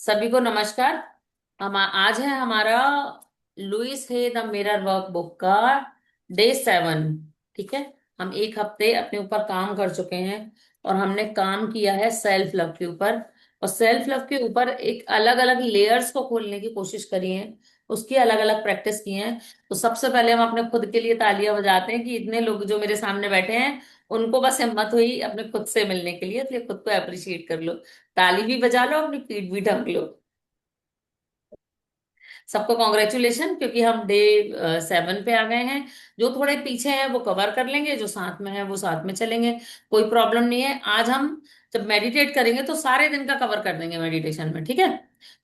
सभी को नमस्कार। हम आज है हमारा लुइस है द मिरर वर्क बुक का डे 7। ठीक है। हम एक हफ्ते अपने ऊपर काम कर चुके हैं और हमने काम किया है सेल्फ लव के ऊपर। और सेल्फ लव के ऊपर एक अलग अलग लेयर्स को खोलने की कोशिश करी है, उसकी अलग अलग प्रैक्टिस की है। तो सबसे पहले हम अपने खुद के लिए तालियां बजाते हैं कि इतने लोग जो मेरे सामने बैठे हैं उनको बस हिम्मत हुई अपने खुद से मिलने के लिए, इसलिए खुद को अप्रिशिएट कर लो। ताली भी बजा लो, अपनी पीठ भी ठमक लो। सबको कॉन्ग्रेचुलेशन, क्योंकि हम डे 7 पे आ गए हैं। जो थोड़े पीछे हैं वो कवर कर लेंगे, जो साथ में है वो साथ में चलेंगे। कोई प्रॉब्लम नहीं है। आज हम जब मेडिटेट करेंगे तो सारे दिन का कवर कर देंगे मेडिटेशन में। ठीक है।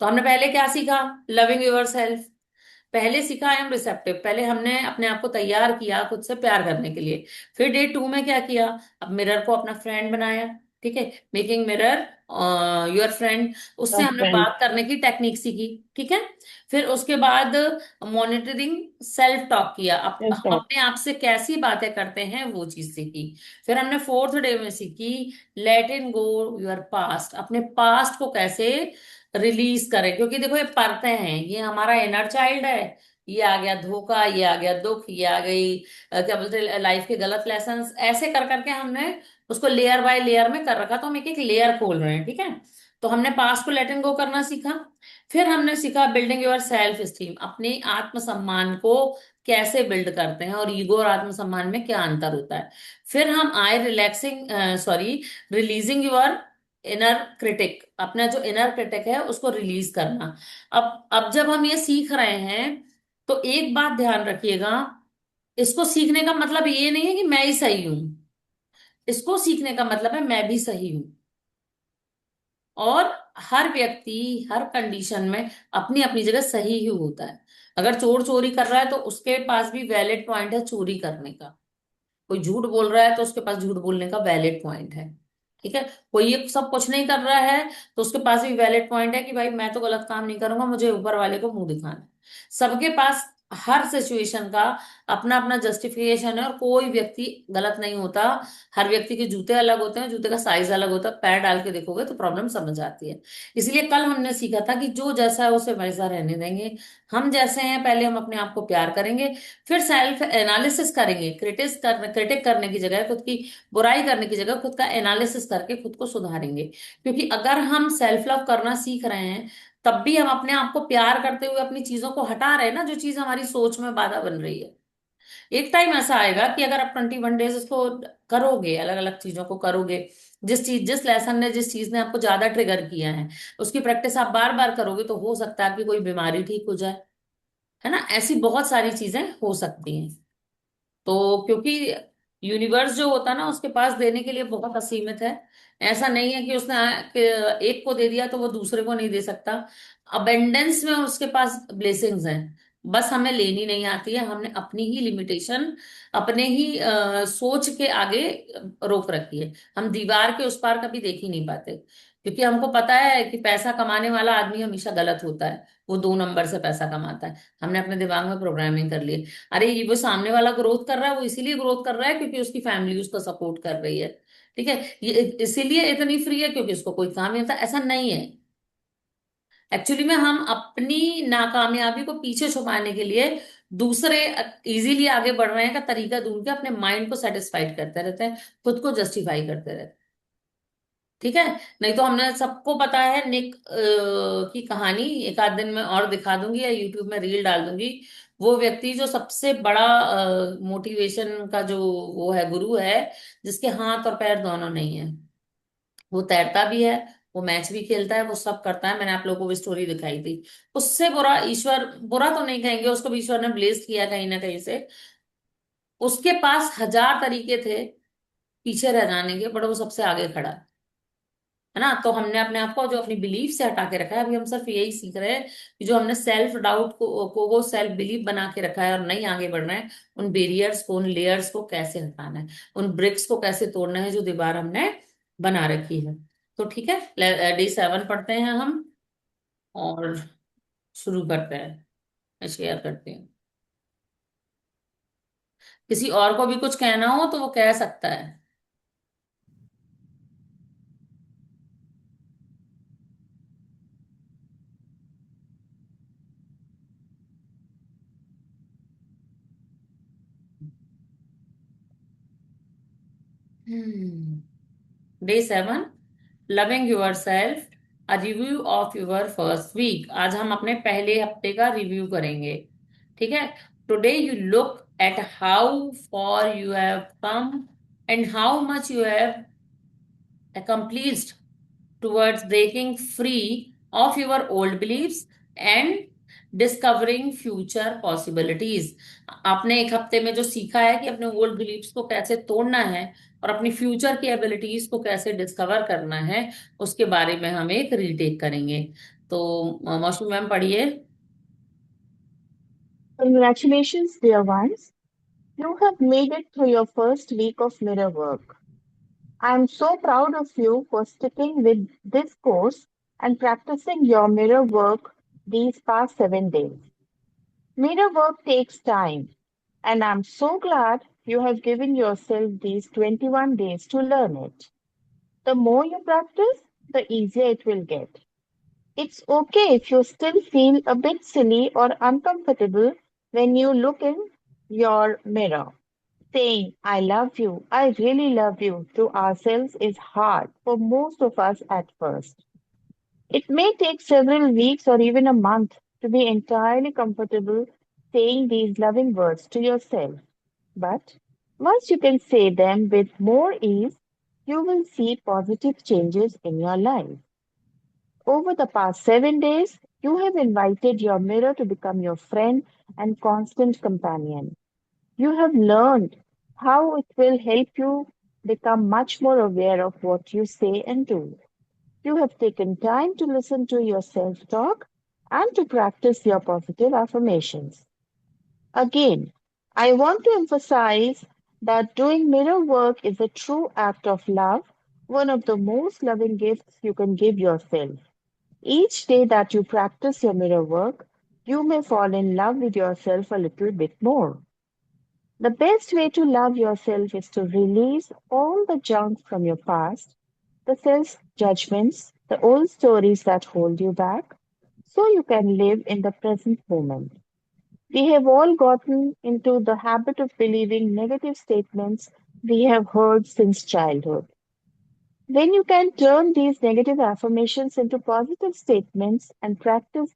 तो हमने पहले क्या सीखा? Loving your self. पहले सीखा आई एम रिसेप्टिव। पहले हमने अपने आप को तैयार किया खुद से प्यार करने के लिए। फिर डे 2 में क्या किया? अब मिरर को अपना फ्रेंड बनाया। ठीक है। Making mirror your friend. उससे हमने फ्रेंड। बात करने की टेक्निक सीखी। ठीक है। फिर उसके बाद मॉनिटरिंग सेल्फ टॉक किया। अब हम स्टॉप। अपने आप से कैसी बातें करते हैं वो चीज सीखी। फिर हमने 4th डे में सीखी let in go your past. अपने पास्ट को कैसे रिलीज करें, क्योंकि देखो ये परतें हैं, ये हमारा इनर चाइल्ड है। ये आ गया धोखा, ये आ गया दुख, ये आ गई क्या बोलते लाइफ के गलत लेसन्स। ऐसे कर करके हमने उसको लेयर बाय लेयर में कर रखा, तो हम एक एक लेयर खोल रहे हैं। ठीक है। तो हमने पास्ट को लेट एंड गो करना सीखा। फिर हमने सीखा बिल्डिंग योर सेल्फ स्टीम। अपने आत्मसम्मान को कैसे बिल्ड करते हैं और ईगो और आत्मसम्मान में क्या अंतर होता है। फिर हम आए relaxing sorry releasing your inner critic. अपना जो इनर क्रिटिक है उसको रिलीज करना। अब जब हम ये सीख रहे हैं तो एक बात ध्यान रखिएगा, इसको सीखने का मतलब ये नहीं है कि मैं ही सही हूं। इसको सीखने का मतलब है मैं भी सही हूं। और हर व्यक्ति हर कंडीशन में अपनी अपनी जगह सही ही होता है। अगर चोर चोरी कर रहा है तो उसके पास भी वैलिड पॉइंट है चोरी करने का। कोई झूठ बोल रहा है तो उसके पास झूठ बोलने का वैलिड पॉइंट है। ठीक है। कोई ये सब कुछ नहीं कर रहा है तो उसके पास भी वैलिड पॉइंट है कि भाई मैं तो गलत काम नहीं करूंगा, मुझे ऊपर वाले को मुंह दिखाना है। सबके पास हर सिचुएशन का अपना अपना जस्टिफिकेशन है और कोई व्यक्ति गलत नहीं होता। हर व्यक्ति के जूते अलग होते हैं, जूते का साइज अलग होता है। पैर डाल के देखोगे तो प्रॉब्लम समझ आती है। इसलिए कल हमने सीखा था कि जो जैसा है उसे वैसा रहने देंगे। हम जैसे हैं पहले हम अपने आप को प्यार करेंगे। फिर सेल्फ एनालिसिस करेंगे। क्रिटिक करने की जगह, खुद की बुराई करने की जगह खुद का एनालिसिस करके खुद को सुधारेंगे। क्योंकि अगर हम सेल्फ लव करना सीख रहे हैं तब भी हम अपने आप को प्यार करते हुए अपनी चीजों को हटा रहे हैं ना, जो चीज हमारी सोच में बाधा बन रही है। एक टाइम ऐसा आएगा कि अगर आप 21 डेज इसको करोगे, अलग अलग चीजों को करोगे, जिस लेसन ने जिस चीज ने आपको ज्यादा ट्रिगर किया है उसकी प्रैक्टिस आप बार बार करोगे तो हो सकता है आपकी कोई बीमारी ठीक हो जाए। है ना, ऐसी बहुत सारी चीजें हो सकती हैं। तो क्योंकि यूनिवर्स जो होता है ना उसके पास देने के लिए बहुत असीमित है। ऐसा नहीं है कि उसने कि एक को दे दिया तो वो दूसरे को नहीं दे सकता। अबेंडेंस में उसके पास ब्लेसिंग्स हैं। बस हमें लेनी नहीं आती है, हमने अपनी ही लिमिटेशन, अपने ही सोच के आगे रोक रखी है। हम दीवार के उस पार कभी देख ही नहीं पाते, क्योंकि हमको पता है कि पैसा कमाने वाला आदमी हमेशा गलत होता है, वो 2 नंबर से पैसा कमाता है। हमने अपने दिमाग में प्रोग्रामिंग कर ली है। अरे ये वो सामने वाला ग्रोथ कर रहा है, वो इसीलिए ग्रोथ कर रहा है क्योंकि उसकी फैमिली उसको सपोर्ट कर रही है। ठीक है। ये इसीलिए इतनी फ्री है क्योंकि उसको कोई काम नहीं होता। ऐसा नहीं है। एक्चुअली में हम अपनी नाकामयाबी को पीछे छुपाने के लिए दूसरे इजीली आगे बढ़ रहे हैं का तरीका ढूंढ के अपने माइंड को सेटिस्फाइड करते रहते हैं, खुद को जस्टिफाई करते रहते हैं। ठीक है। नहीं तो हमने सबको पता है निक की कहानी, एक आध दिन में और दिखा दूंगी या यूट्यूब में रील डाल दूंगी। वो व्यक्ति जो सबसे बड़ा मोटिवेशन का जो वो है, गुरु है, जिसके हाथ और पैर दोनों नहीं है। वो तैरता भी है, वो मैच भी खेलता है, वो सब करता है। मैंने आप लोगों को भी स्टोरी दिखाई थी। उससे बुरा ईश्वर, बुरा तो नहीं कहेंगे, उसको भी ईश्वर ने ब्लेस किया कहीं ना कहीं से। उसके पास हजार तरीके थे पीछे रह जाने के, बट वो सबसे आगे खड़ा है ना। तो हमने अपने आप को जो अपनी बिलीफ से हटा के रखा है, अभी हम सिर्फ यही सीख रहे हैं कि जो हमने सेल्फ डाउट को वो सेल्फ बिलीफ बना के रखा है और नहीं आगे बढ़ना है, उन बैरियर्स को, उन लेयर्स को कैसे हटाना है, उन ब्रिक्स को कैसे तोड़ना है जो दीवार हमने बना रखी है। तो ठीक है, डे 7 पढ़ते हैं हम और शुरू करते हैं, शेयर करते हैं। किसी और को भी कुछ कहना हो तो वो कह सकता है। Day 7, loving your self, a review of your first week. आज हम अपने पहले हफ्ते का रिव्यू करेंगे। ठीक है। Today you look at how for you have come and how much you have accomplished towards breaking free of your old beliefs and discovering future possibilities. आपने एक हफ्ते में जो सीखा है कि अपने ओल्ड बिलीफ्स को कैसे तोड़ना है और अपनी फ्यूचर की एबिलिटीज को कैसे डिस्कवर करना है, उसके बारे में हम एक रीटेक करेंगे। तो मौसमी मैम पढ़िए। Congratulations, dear ones. You have made it through your first week of mirror work. I am so proud of you for sticking with this course and practicing your mirror work these past 7 days. Mirror work takes time, and I'm so glad you have given yourself these 21 days to learn it. The more you practice, the easier it will get. It's okay if you still feel a bit silly or uncomfortable when you look in your mirror. Saying, I love you, I really love you to ourselves is hard for most of us at first. It may take several weeks or even a month to be entirely comfortable saying these loving words to yourself. But once you can say them with more ease, you will see positive changes in your life. Over the past 7 days, you have invited your mirror to become your friend and constant companion. You have learned how it will help you become much more aware of what you say and do. You have taken time to listen to your self talk and to practice your positive affirmations. Again, I want to emphasize that doing mirror work is a true act of love, one of the most loving gifts you can give yourself. Each day that you practice your mirror work, you may fall in love with yourself a little bit more. The best way to love yourself is to release all the junk from your past, the self judgments, the old stories that hold you back, so you can live in the present moment. We have all gotten into the habit of believing negative statements we have heard since childhood. When you can turn these negative affirmations into positive statements and practice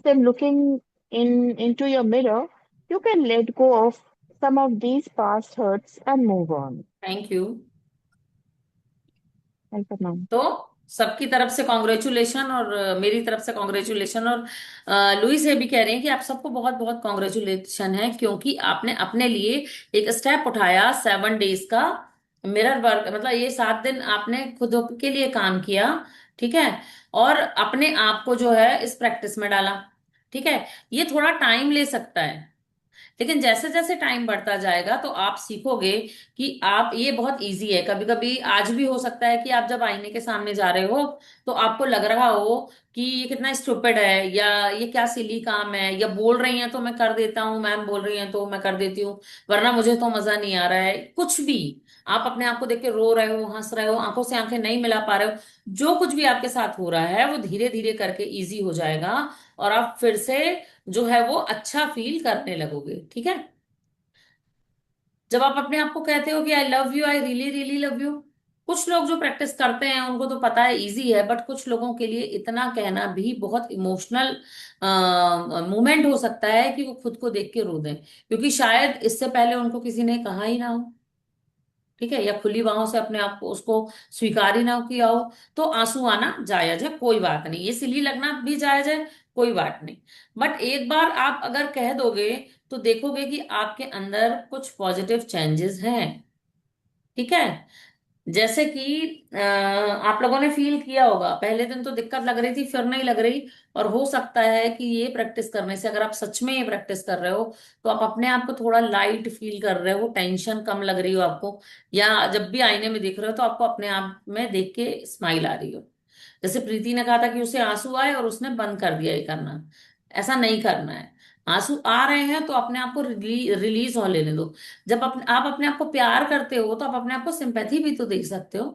them looking in into your mirror, you can let go of some of these past hurts and move on. Thank you. Welcome. तो सबकी तरफ से congratulation, और मेरी तरफ से congratulation, और Louis ये भी कह रहे हैं कि आप सबको बहुत बहुत कॉन्ग्रेचुलेशन है, क्योंकि आपने अपने लिए एक स्टेप उठाया 7 डेज का मिरर वर्क। मतलब ये 7 दिन आपने खुद के लिए काम किया। ठीक है। और अपने आप को जो है इस प्रैक्टिस में डाला। ठीक है। ये थोड़ा टाइम ले सकता है, लेकिन जैसे जैसे टाइम बढ़ता जाएगा तो आप सीखोगे कि आप, ये बहुत इजी है। कभी कभी आज भी हो सकता है कि आप जब आईने के सामने जा रहे हो तो आपको लग रहा हो कि ये कितना स्टूपिड है, या ये क्या सिली काम है, या बोल रही हैं तो मैं कर देता हूँ, मैम बोल रही हैं तो मैं कर देती हूँ, वरना मुझे तो मजा नहीं आ रहा है, कुछ भी। आप अपने आप को देख के रो रहे हो, हंस रहे हो, आंखों से आंखें नहीं मिला पा रहे हो, जो कुछ भी आपके साथ हो रहा है वो धीरे धीरे करके इजी हो जाएगा, और आप फिर से जो है वो अच्छा फील करने लगोगे। ठीक है। जब आप अपने आप को कहते हो कि I love you, I really really love you, कुछ लोग जो प्रैक्टिस करते हैं उनको तो पता है इजी है, बट कुछ लोगों के लिए इतना कहना भी बहुत इमोशनल मोमेंट हो सकता है कि वो खुद को देख के रो दें, क्योंकि शायद इससे पहले उनको किसी ने कहा ही ना हो। ठीक है। या खुली बाहों से अपने आप को, उसको स्वीकार ही ना किया हो। तो आंसू आना जायज है, कोई बात नहीं, ये सिली लगना भी जायज है, कोई बात नहीं। बट एक बार आप अगर कह दोगे तो देखोगे कि आपके अंदर कुछ पॉजिटिव चेंजेस हैं। ठीक है। जैसे कि आप लोगों ने फील किया होगा, पहले दिन तो दिक्कत लग रही थी, फिर नहीं लग रही। और हो सकता है कि ये प्रैक्टिस करने से, अगर आप सच में ये प्रैक्टिस कर रहे हो, तो आप अपने आप को थोड़ा लाइट फील कर रहे हो, टेंशन कम लग रही हो आपको, या जब भी आईने में देख रहे हो तो आपको अपने आप में देख के स्माइल आ रही हो। जैसे प्रीति ने कहा था कि उसे आंसू आए और उसने बंद कर दिया ये करना, ऐसा नहीं करना है। आंसू आ रहे हैं तो अपने आप को रिलीज होने लेने दो। जब आप अपने आप को प्यार करते हो तो आप अपने आप को सिंपैथी भी तो दे सकते हो।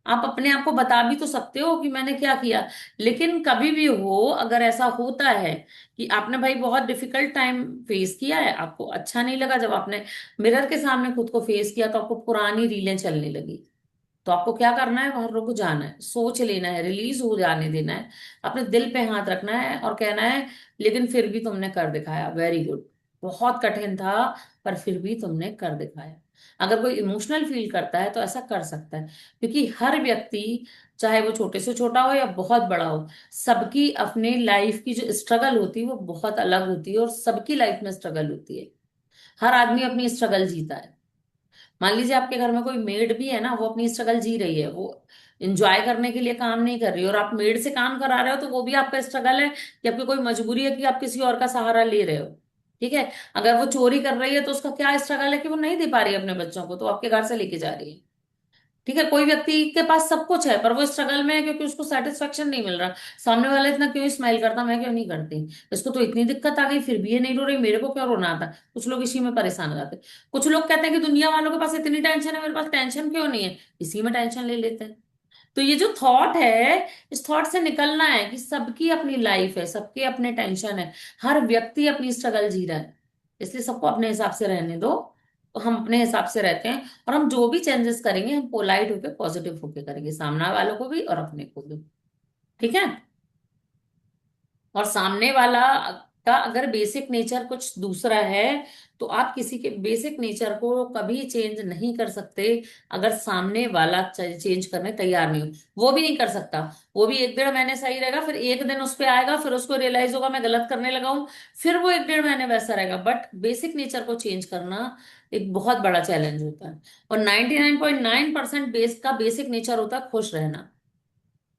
आप अपने आप को बता भी तो सकते हो कि मैंने क्या किया। लेकिन कभी भी हो, अगर ऐसा होता है कि आपने भाई बहुत डिफिकल्ट टाइम फेस किया है, आपको अच्छा नहीं लगा जब आपने मिरर के सामने खुद को फेस किया, तो आपको पुरानी रीलें चलने लगी, तो आपको क्या करना है, वहां रुक जाना है, सोच लेना है, रिलीज हो जाने देना है, अपने दिल पे हाथ रखना है और कहना है लेकिन फिर भी तुमने कर दिखाया, वेरी गुड, बहुत कठिन था पर फिर भी तुमने कर दिखाया। अगर कोई इमोशनल फील करता है तो ऐसा कर सकता है, क्योंकि हर व्यक्ति, चाहे वो छोटे से छोटा हो या बहुत बड़ा हो, सबकी अपने लाइफ की जो स्ट्रगल होती है वो बहुत अलग होती है, और सबकी लाइफ में स्ट्रगल होती है। हर आदमी अपनी स्ट्रगल जीता है। मान लीजिए आपके घर में कोई मेड भी है ना, वो अपनी स्ट्रगल जी रही है, वो इंजॉय करने के लिए काम नहीं कर रही, और आप मेड से काम करा रहे हो, तो वो भी आपका स्ट्रगल है कि आपकी कोई मजबूरी है कि आप किसी और का सहारा ले रहे हो। ठीक है। अगर वो चोरी कर रही है तो उसका क्या स्ट्रगल है कि वो नहीं दे पा रही है अपने बच्चों को, तो आपके घर से लेके जा रही है। ठीक है। कोई व्यक्ति के पास सब कुछ है पर वो स्ट्रगल में है क्योंकि उसको सेटिस्फेक्शन नहीं मिल रहा, सामने वाला इतना क्यों स्माइल करता, मैं क्यों नहीं करती, इसको तो इतनी दिक्कत आ गई फिर भी ये नहीं रो रही, मेरे को क्यों रोना आता। कुछ लोग इसी में परेशान हो जाते हैं। कुछ लोग कहते हैं कि दुनिया वालों के पास इतनी टेंशन है, मेरे पास टेंशन क्यों नहीं है, इसी में टेंशन ले लेते हैं। तो ये जो थॉट है, इस थॉट से निकलना है कि सबकी अपनी लाइफ है, सबके अपने टेंशन है, हर व्यक्ति अपनी स्ट्रगल जी रहा है, इसलिए सबको अपने हिसाब से रहने दो। तो हम अपने हिसाब से रहते हैं, और हम जो भी चेंजेस करेंगे हम पोलाइट होकर पॉजिटिव होकर करेंगे, सामने वालों को भी और अपने को भी। ठीक है। और सामने वाला का अगर बेसिक नेचर कुछ दूसरा है, तो आप किसी के बेसिक नेचर को कभी चेंज नहीं कर सकते अगर सामने वाला चेंज करने तैयार नहीं हो। वो भी नहीं कर सकता। वो भी 1 डेढ़ महीने सही रहेगा, फिर एक दिन उस पे आएगा, फिर उसको रियलाइज होगा मैं गलत करने लगा हूं, फिर वो 1 डेढ़ महीने वैसा रहेगा। बट बेसिक नेचर को चेंज करना एक बहुत बड़ा चैलेंज होता है। और 99.9% बेस का बेसिक नेचर होता है खुश रहना।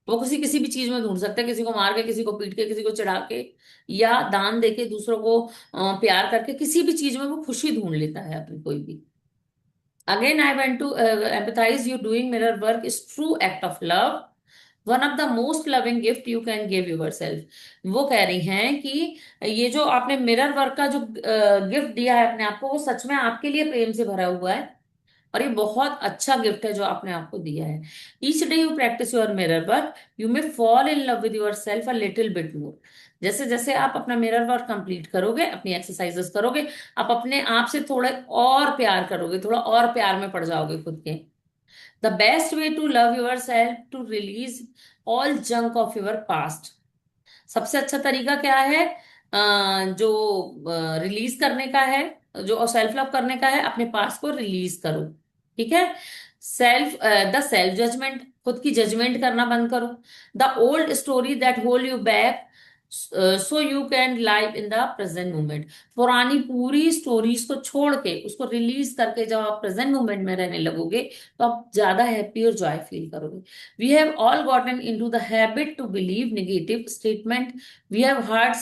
वो किसी किसी भी चीज में ढूंढ सकते हैं, किसी को मार के, किसी को पीट के, किसी को चिढ़ा के, या दान दे के, दूसरों को प्यार करके, किसी भी चीज में वो खुशी ढूंढ लेता है अपनी कोई भी। Again I went to empathise, you doing mirror work is true act of love, one of the most loving gift you can give your self. वो कह रही हैं कि ये जो आपने मिरर वर्क का जो गिफ्ट दिया है अपने आप को, वो सच में आपके लिए प्रेम से भरा हुआ है, और ये बहुत अच्छा गिफ्ट है जो आपने आपको दिया है। Each day you practice your mirror work, you may fall in love with your self a little bit more. जैसे जैसे आप अपना मिरर वर्क कंप्लीट करोगे, अपनी एक्सरसाइजेस करोगे, आप अपने आप से थोड़े और प्यार करोगे, थोड़ा और प्यार में पड़ जाओगे खुद के। The best way to love your self to release all junk of your past. सबसे अच्छा तरीका क्या है, जो रिलीज करने का है, जो सेल्फ लव करने का है, अपने पास को रिलीज करो। ठीक है। सेल्फ द सेल्फ जजमेंट, खुद की जजमेंट करना बंद करो। The old story that hold you back, so you can live in the present moment. पुरानी पूरी स्टोरीज को छोड़ के उसको रिलीज करके जब आप प्रेजेंट मोमेंट में रहने लगोगे, तो आप ज्यादा हैप्पी और जॉय फील करोगे। We have all gotten into the habit to believe negative statement we have heard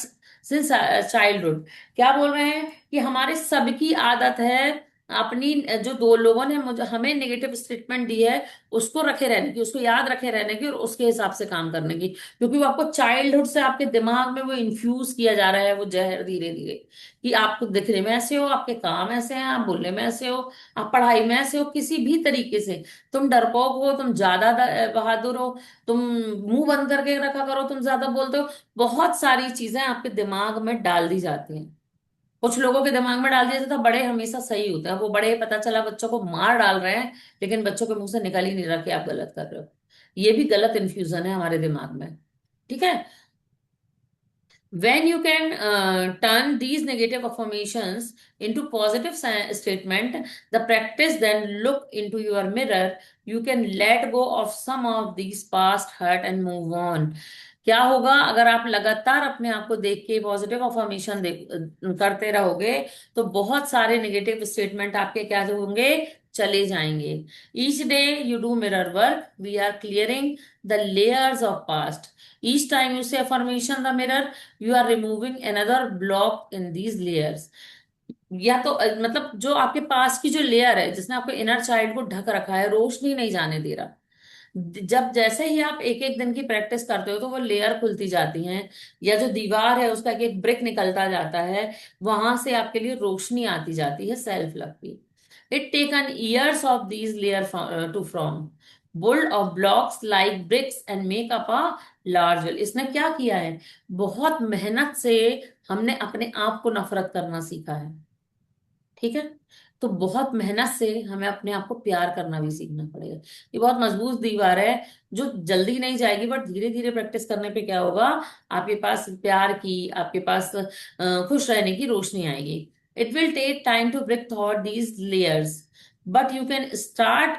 since childhood। क्या बोल रहे हैं कि हमारे सबकी आदत है, अपनी जो दो लोगों ने मुझे हमें नेगेटिव स्टेटमेंट दी है, उसको रखे रहने की, उसको याद रखे रहने की, और उसके हिसाब से काम करने की, क्योंकि वो आपको चाइल्डहुड से आपके दिमाग में वो इन्फ्यूज किया जा रहा है, वो जहर धीरे धीरे, कि आप दिखने में ऐसे हो, आपके काम ऐसे हैं, आप बोलने में ऐसे हो, आप पढ़ाई में ऐसे हो, किसी भी तरीके से तुम डरपोक हो, तुम ज्यादा बहादुर हो, तुम मुंह बंद करके रखा करो, तुम ज्यादा बोलते हो। बहुत सारी चीजें आपके दिमाग में डाल दी जाती हैं। कुछ लोगों के दिमाग में डाल दिया जाता है बड़े हमेशा सही होते हैं, वो बड़े पता चला बच्चों को मार डाल रहे हैं, लेकिन बच्चों के मुंह से निकल ही नहीं रहा कि आप गलत कर रहे हो। ये भी गलत इन्फ्यूजन है हमारे दिमाग में। ठीक है। When you can turn these negative affirmations into positive statement, the practice then look into your mirror, you can let go of some of these past hurt and move on। क्या होगा अगर आप लगातार अपने आप को देख के पॉजिटिव अफर्मेशन करते रहोगे, तो बहुत सारे नेगेटिव स्टेटमेंट आपके क्या होंगे, चले जाएंगे। Each day you do mirror work, we are clearing the layers of past. Each time you say affirmation the mirror, you are removing another block in these layers. या तो मतलब जो आपके पास की जो लेयर है, जिसने आपको इनर चाइल्ड को ढक रखा है, रोशनी नहीं जाने दे रहा, जब जैसे ही आप एक एक दिन की प्रैक्टिस करते हो, तो वो लेयर खुलती जाती हैं, या जो दीवार है उसका एक एक ब्रिक निकलता जाता है, वहां से आपके लिए रोशनी आती जाती है सेल्फ लव की। It taken years of these layer to from, build of blocks like bricks and make up a large wall. इसने क्या किया है, बहुत मेहनत से हमने अपने आप को नफरत करना सीखा है। ठीक है, तो बहुत मेहनत से हमें अपने आप को प्यार करना भी सीखना पड़ेगा। ये बहुत मजबूत दीवार है, जो जल्दी नहीं जाएगी, बट धीरे धीरे प्रैक्टिस करने पे क्या होगा, आपके पास प्यार की, आपके पास खुश रहने की रोशनी आएगी। It will take time to break through these layers, but you can start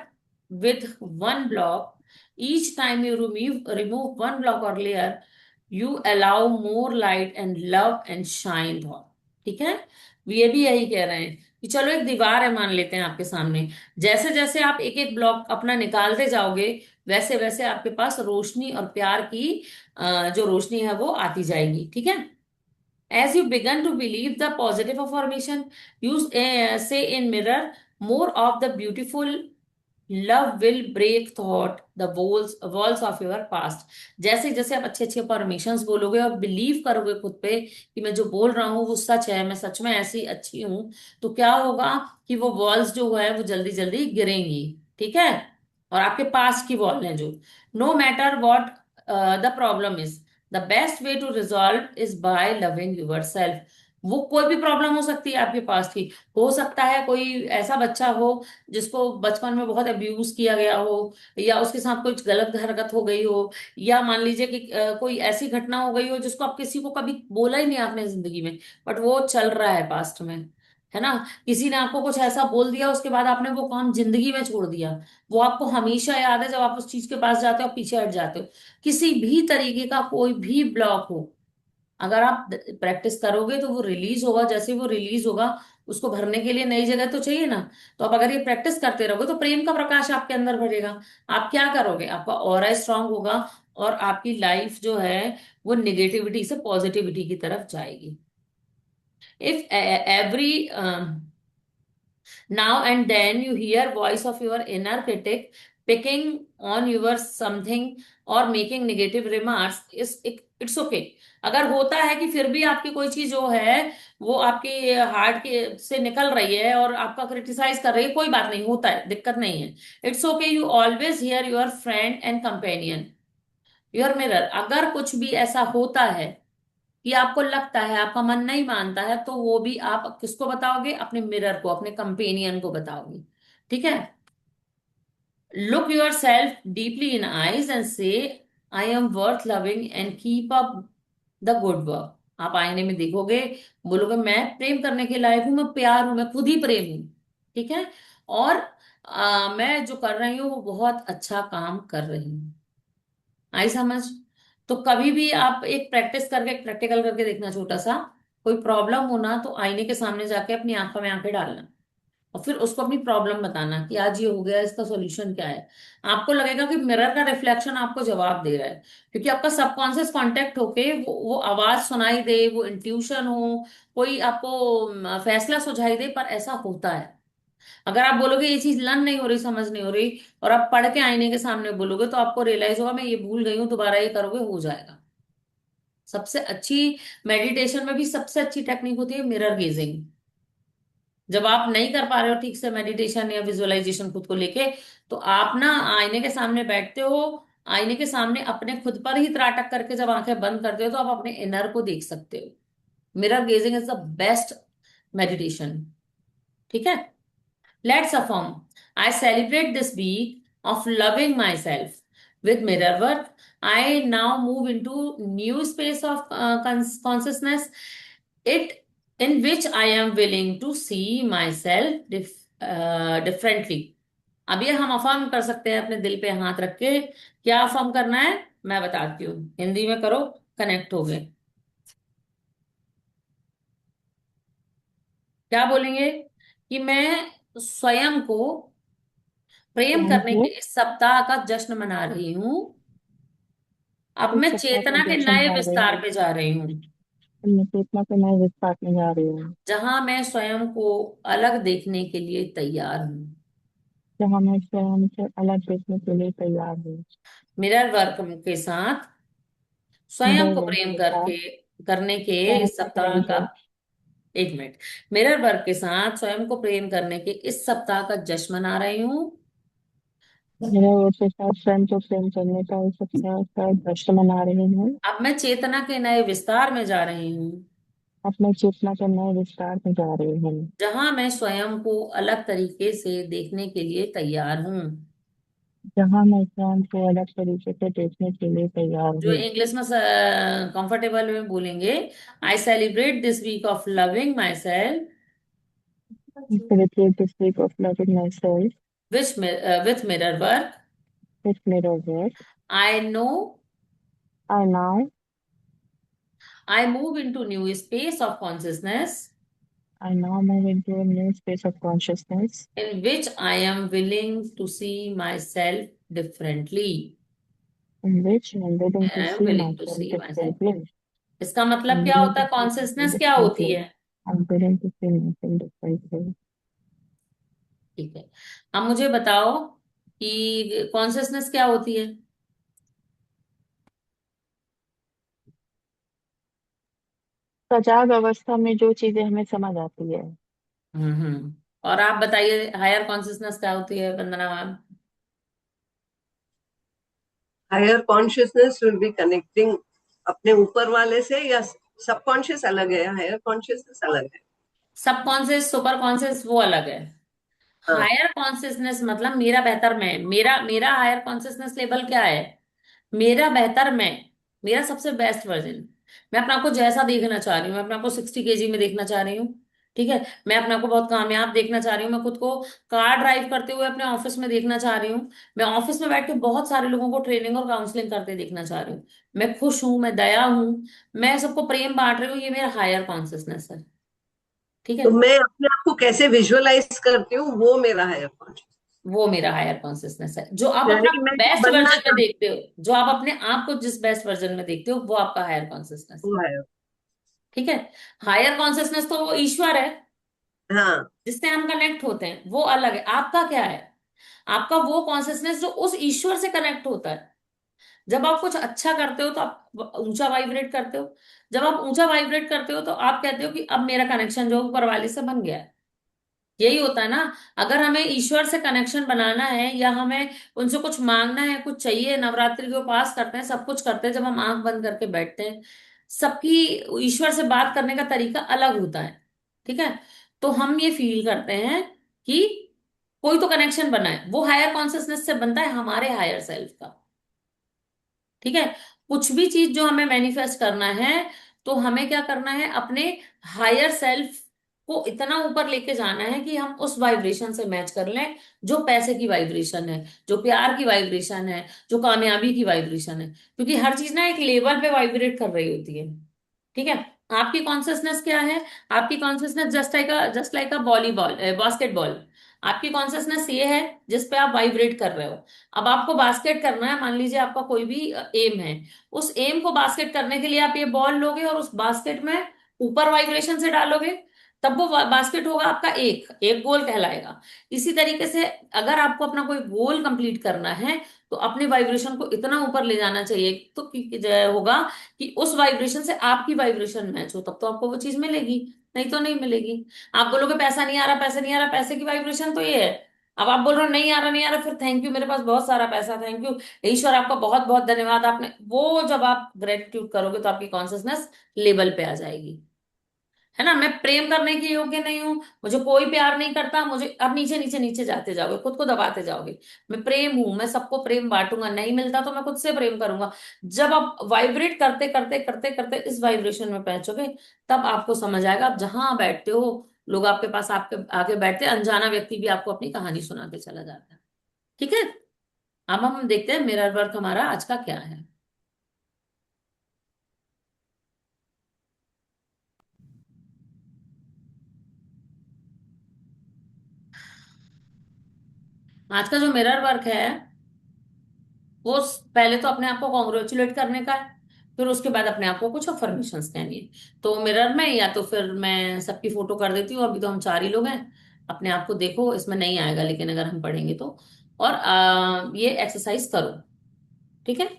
with one block. Each time you remove one block और layer, you allow more light and love and shine through. ठीक है, ये भी यही कह रहे हैं कि चलो एक दीवार है मान लेते हैं आपके सामने, जैसे जैसे आप एक एक ब्लॉक अपना निकालते जाओगे, वैसे वैसे आपके पास रोशनी और प्यार की जो रोशनी है वो आती जाएगी। ठीक है, as you begin to believe the positive affirmation, you say in mirror, more of the beautiful love will break thought the walls of your past। जैसे जैसे आप अच्छे अच्छे अफर्मेशंस बोलोगे और बिलीव करोगे खुद पे कि मैं जो बोल रहा हूँ वो सच है, मैं सच में ऐसी अच्छी हूँ, तो क्या होगा कि वो वॉल्स जो है वो जल्दी जल्दी गिरेंगी। ठीक है, और आपके पास की वॉल है जो, no matter what the problem is, the best way to resolve is by loving your self. वो कोई भी प्रॉब्लम हो सकती है आपके पास की, हो सकता है कोई ऐसा बच्चा हो जिसको बचपन में बहुत अब्यूज किया गया हो, या उसके साथ कोई गलत हरकत हो गई हो, या मान लीजिए कि कोई ऐसी घटना हो गई हो जिसको आप किसी को कभी बोला ही नहीं आपने जिंदगी में, बट वो चल रहा है पास्ट में, है ना। किसी ने आपको कुछ ऐसा बोल दिया, उसके बाद आपने वो काम जिंदगी में छोड़ दिया, वो आपको हमेशा याद है, जब आप उस चीज के पास जाते हो पीछे हट जाते हो। किसी भी तरीके का कोई भी ब्लॉक हो, अगर आप प्रैक्टिस करोगे तो वो रिलीज होगा, जैसे ही वो रिलीज होगा उसको भरने के लिए नई जगह तो चाहिए ना। तो आप अगर ये प्रैक्टिस करते रहोगे तो प्रेम का प्रकाश आपके अंदर भरेगा। आप क्या करोगे, आपका ऑरा स्ट्रांग होगा, और आपकी लाइफ जो है वो निगेटिविटी से पॉजिटिविटी की तरफ जाएगी। If every now and then you hear voice of your inner critic picking on your something or making negative remarks, is it's okay। अगर होता है कि फिर भी आपकी कोई चीज जो है वो आपके हार्ट के से निकल रही है और आपका क्रिटिसाइज कर रही है, कोई बात नहीं, होता है, दिक्कत नहीं है। It's okay, you always here your friend and companion your mirror. अगर कुछ भी ऐसा होता है कि आपको लगता है आपका मन नहीं मानता है, तो वो भी आप किसको बताओगे, अपने मिरर को, अपने कंपेनियन को बताओगे। ठीक है, look yourself deeply in eyes and say I am worth loving and keep up the good work. आप आईने में देखोगे, बोलोगे मैं प्रेम करने के लायक हूं, मैं प्यार हूं, मैं खुद ही प्रेम हूं। ठीक है, और मैं जो कर रही हूँ वो बहुत अच्छा काम कर रही हूँ। आई समझ। तो कभी भी आप एक प्रैक्टिस करके, एक प्रैक्टिकल करके देखना, छोटा सा कोई प्रॉब्लम हो ना, तो आईने के सामने जाके अपनी आंखों में आंखें डालना, और फिर उसको अपनी प्रॉब्लम बताना कि आज ये हो गया, इसका सॉल्यूशन क्या है। आपको लगेगा कि मिरर का रिफ्लेक्शन आपको जवाब दे रहा है, क्योंकि आपका सबकॉन्शियस कांटेक्ट होके वो आवाज सुनाई दे, वो इंट्यूशन हो, कोई आपको फैसला सुझाई दे, पर ऐसा होता है। अगर आप बोलोगे ये चीज लर्न नहीं हो रही, समझ नहीं हो रही, और आप पढ़ के आईने के सामने बोलोगे, तो आपको रियलाइज होगा मैं ये भूल गई हूँ, दोबारा ये करोगे हो जाएगा। सबसे अच्छी मेडिटेशन में भी सबसे अच्छी टेक्निक होती है मिरर गेजिंग। जब आप नहीं कर पा रहे हो ठीक से मेडिटेशन या विजुअलाइजेशन खुद को लेके, तो आप ना आईने के सामने बैठते हो, आईने के सामने अपने खुद पर ही त्राटक करके जब आंखें बंद करते हो, तो आप अपने इनर को देख सकते हो। Mirror gazing is the best meditation. ठीक है, let's affirm, I celebrate this week of loving myself with mirror work। I now move into new space of consciousness, it in which I am willing to see myself differently। अब ये हम affirm कर सकते हैं अपने दिल पे हाथ रख के। क्या अफर्म करना है मैं बताती हूँ, हिंदी में करो, कनेक्ट हो गए। क्या बोलेंगे कि मैं स्वयं को प्रेम स्वयं करने को के इस सप्ताह का जश्न मना रही हूँ। अब इस मैं सप्ताह का चेतना के जश्न नए मना रही विस्तार हूँ। पे जा रही हूँ, मैं चेतना के नए विस्तार में जा रही हूँ, जहां मैं स्वयं को अलग देखने के लिए तैयार हूँ। जहाँ मैं स्वयं से अलग देखने के लिए तैयार हूँ। मिरर वर्क के साथ स्वयं मिरर को वर्क प्रेम के साथ करके करने के स्वयं इस को सप्ताह प्रेम का, कर। एक मिनट, मिरर वर्क के साथ स्वयं को प्रेम करने के इस सप्ताह का जश्न मना रही हूँ, मेरे ओर से शायद फ्रेंड को प्रेम करने का हो सकता है, शायद जश्न मना रही हूँ। अब मैं चेतना के नए विस्तार में जा रही हूँ, अपने चेतना के नए विस्तार में जा रही हूँ। जहां मैं स्वयं को अलग तरीके से देखने के लिए तैयार हूँ। जहाँ मैं स्वयं को अलग तरीके से देखने के लिए तैयार जो हूँ। इंग्लिश में कंफर्टेबल में बोलेंगे, I celebrate this week of loving my self Celebrate this week of loving myself with mirror work. with mirror work. I now I now, I move into new space of consciousness I now move into a new space of consciousness in which I am willing to see myself differently. in which I am willing I to am see willing to myself see myself. differently. इसका मतलब I'm क्या willing होता to है? see myself consciousness क्या होती differently. है? I'm willing to see myself differently. ठीक है, अब मुझे बताओ कि कॉन्सियसनेस क्या होती है। सजाग अवस्था में जो चीजें हमें समझ आती है। और आप बताइए हायर कॉन्सियसनेस क्या होती है, Vandana ma'am. Higher consciousness will be connecting अपने ऊपर वाले से, या सबकॉन्शियस अलग है, हायर कॉन्शियसनेस अलग है? सबकॉन्शियस सुपर कॉन्शियस वो अलग है। हाँ। हायर कॉन्शियसनेस मतलब मेरा बेहतर मैं, मेरा मेरा हायर कॉन्शियसनेस लेवल क्या है? मेरा बेहतर मैं, मेरा सबसे बेस्ट वर्जन। मैं अपने आप को जैसा देखना चाह रही हूँ, मैं अपने आप को 60 kg में देखना चाह रही हूँ। ठीक है, मैं अपने आप को बहुत कामयाब देखना चाह रही हूँ, मैं खुद को कार ड्राइव करते हुए अपने ऑफिस में देखना चाह रही हूँ। मैं ऑफिस में बैठ के बहुत सारे लोगों को ट्रेनिंग और काउंसलिंग करते देखना चाह रही हूँ। मैं खुश हूँ, मैं दया हूँ, मैं सबको प्रेम बांट रही हूँ, ये मेरा हायर कॉन्शियसनेस है। ठीक है, तो मैं अपने आप को कैसे विजुअलाइज करती हूँ, वो मेरा हायर कॉन्शियस। वो मेरा हायर कॉन्शियसनेस है। जो आप यानी अपना कि मैं जो बेस्ट बनना वर्जन में चाहती देखते हो, जो आप अपने आप को जिस बेस्ट वर्जन में देखते हो, वो आपका हायर कॉन्शियसनेस हूँ, है। वो है। ठीक है, हायर कॉन्शियसनेस तो वो ईश्वर है हाँ। जिससे हम कनेक्ट होते हैं, वो अलग है। आपका क्या है? आपका वो कॉन्शियसनेस जो उस ईश्वर से कनेक्ट होता है। जब आप कुछ अच्छा करते हो तो आप ऊंचा वाइब्रेट करते हो। जब आप ऊंचा वाइब्रेट करते हो तो आप कहते हो कि अब मेरा कनेक्शन जो ऊपर वाले से बन गया है। यही होता है ना। अगर हमें ईश्वर से कनेक्शन बनाना है या हमें उनसे कुछ मांगना है, कुछ चाहिए, नवरात्रि के उपास करते हैं, सब कुछ करते हैं, जब हम आंख बंद करके बैठते हैं, सबकी ईश्वर से बात करने का तरीका अलग होता है। ठीक है, तो हम ये फील करते हैं कि कोई तो कनेक्शन बना है, वो हायर कॉन्शियसनेस से बनता है, हमारे हायर सेल्फ का। ठीक है, कुछ भी चीज जो हमें मैनिफेस्ट करना है, तो हमें क्या करना है, अपने हायर सेल्फ को इतना ऊपर लेके जाना है कि हम उस वाइब्रेशन से मैच कर लें, जो पैसे की वाइब्रेशन है, जो प्यार की वाइब्रेशन है, जो कामयाबी की वाइब्रेशन है। क्योंकि हर चीज ना एक लेवल पे वाइब्रेट कर रही होती है। ठीक है, आपकी कॉन्सियसनेस क्या है? आपकी कॉन्सियसनेस जस्ट लाइक अ वॉलीबॉल, बास्केटबॉल। आपकी कॉन्सियसनेस ये है जिस पे आप वाइब्रेट कर रहे हो। अब आपको बास्केट करना है, मान लीजिए आपका कोई भी एम है। उस एम को बास्केट करने के लिए आप ये बॉल लोगे और उस बास्केट में ऊपर वाइब्रेशन से डालोगे, तब वो बास्केट होगा आपका, एक एक गोल कहलाएगा। इसी तरीके से अगर आपको अपना कोई गोल कंप्लीट करना है, तो अपने वाइब्रेशन को इतना ऊपर ले जाना चाहिए, तो होगा कि उस वाइब्रेशन से आपकी वाइब्रेशन मैच हो, तब तो आपको वो चीज मिलेगी, नहीं तो नहीं मिलेगी। आप बोलोगे पैसा नहीं आ रहा, पैसा नहीं आ रहा, पैसे की वाइब्रेशन तो ये है। अब आप बोल रहे हो नहीं आ रहा, नहीं आ रहा, फिर थैंक यू, मेरे पास बहुत सारा पैसा, थैंक यू ईश्वर, आपका बहुत बहुत धन्यवाद, आपने वो, जब आप ग्रेटिट्यूड करोगे तो आपकी कॉन्शियसनेस लेवल पे आ जाएगी। है ना, मैं प्रेम करने के योग्य नहीं हूं, मुझे कोई प्यार नहीं करता, मुझे अब नीचे नीचे नीचे जाते जाओगे, खुद को दबाते जाओगे। मैं प्रेम हूं, मैं सबको प्रेम बांटूंगा, नहीं मिलता तो मैं खुद से प्रेम करूंगा। जब आप वाइब्रेट करते करते करते करते इस वाइब्रेशन में पहुंचोगे, तब आपको समझ आएगा। आप जहां बैठते हो, लोग आपके पास, आपके आगे बैठते हैं, अनजाना व्यक्ति भी आपको अपनी कहानी सुनाते चला जाता है। ठीक है, अब हम देखते हैं मिरर वर्क हमारा आज का क्या है। आज का जो मिरर वर्क है, वो पहले तो अपने आप को कॉन्ग्रेचुलेट करने का है, फिर उसके बाद अपने आप को कुछ अफर्मेशंस कहनी है। तो मिरर में, या तो फिर मैं सबकी फोटो कर देती हूँ, अभी तो हम 4 ही लोग हैं। अपने आप को देखो, इसमें नहीं आएगा लेकिन अगर हम पढ़ेंगे तो। और ये एक्सरसाइज करो। ठीक है,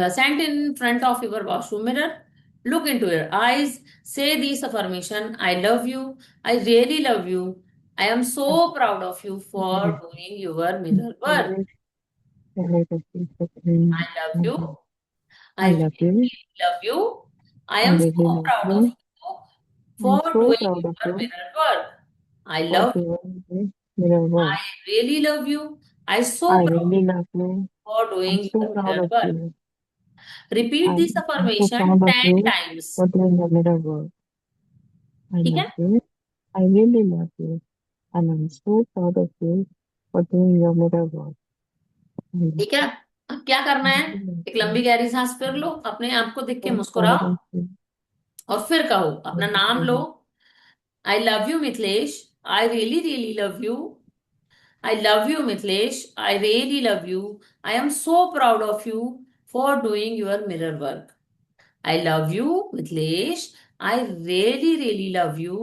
stand in front of your washroom mirror, look into your eyes, say these affirmation: I love you, I really love you, I am so proud of you for doing your mirror work. I love you. I I love really, you. really love you. I I am really so love proud of you. you I'm for so doing proud of your you mirror work. I for love you. doing this mirror work. I really love you. I I so proud really love you. for I'm doing so your proud mirror of work. you. Repeat this I'm so affirmation proud of 10 you times. for doing the mirror work. I ठीक love है? you. I really love you. And I'm so proud of you for doing your mirror work. I love ठीक है? अब क्या करना you. है? I really love एक लंबी you. गहरी सांस फिर लो, अपने आप को देख के So मुस्कुराओ proud of you. और फिर कहो, I अपना नाम लो। really I love you Mithilesh. I really really love you. I love you Mithilesh. I really love you. I am so proud of you for doing your mirror work. I love you, Mithilesh. I really, really love you.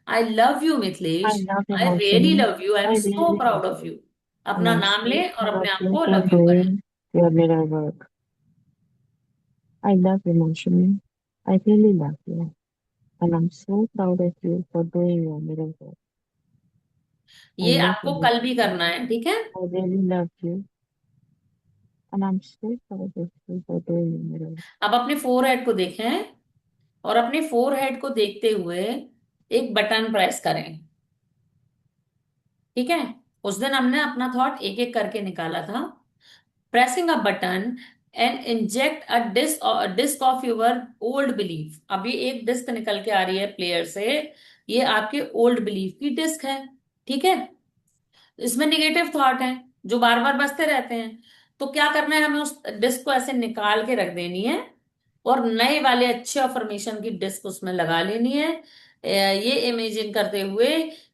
I love you, I Mithilesh. love I really emotion. love you. I I am so really love proud of you. you. And अपना I'm नाम so ले और proud of अपने आप you को for love you करें। doing your mirror work. I love emotion. I really love you. And I'm so proud of you for doing your mirror work. I ये love आपको कल भी emotion. करना है, ठीक है? I really love you. And I'm so proud of you for doing your mirror work. अब अपने फोरहेड को देखें और अपने फोरहेड को देखते हुए एक बटन प्रेस करें। ठीक है? उस दिन हमने अपना थॉट एक एक करके निकाला था। Pressing a button and inject disc of your old belief. अभी एक डिस्क निकल के आ रही है प्लेयर से, ये आपके ओल्ड बिलीफ की डिस्क है। ठीक है? इसमें निगेटिव थॉट है जो बार बार बसते रहते हैं। तो क्या करना है, हमें उस डिस्क को ऐसे निकाल के रख देनी है और नए वाले अच्छे अफर्मेशन की डिस्क उसमें लगा लेनी है। ये इमेजिन करते हुए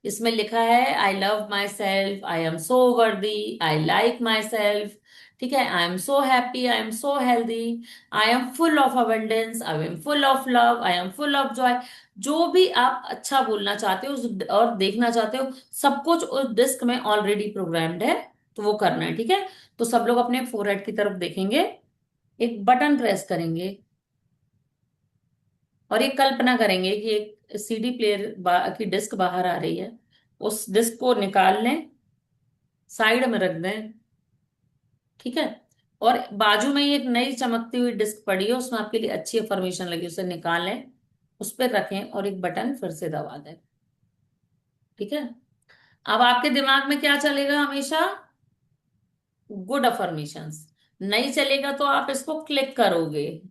इसमें लिखा है, I love my self, I am so वर्दी, आई लाइक माई सेल्फ। ठीक है? I am so happy, I am so healthy, I am full of abundance, I am full of love, I am full of Joy. जो भी आप अच्छा बोलना चाहते हो और देखना चाहते हो, सब कुछ उस डिस्क में ऑलरेडी प्रोग्राम्ड है। तो वो करना है। ठीक है? तो सब लोग अपने फोरहेड की तरफ देखेंगे, एक बटन प्रेस करेंगे और एक कल्पना करेंगे कि एक सीडी प्लेयर की डिस्क बाहर आ रही है। उस डिस्क को निकाल लें, साइड में रख दें। ठीक है? और बाजू में ही एक नई चमकती हुई डिस्क पड़ी है, उसमें आपके लिए अच्छी इंफॉर्मेशन लगी, उसे निकालें, उस पर रखें और एक बटन फिर से दबा दें। ठीक है? अब आपके दिमाग में क्या चलेगा हमेशा? Good affirmations. नहीं चलेगा तो आप इसको क्लिक करोगे।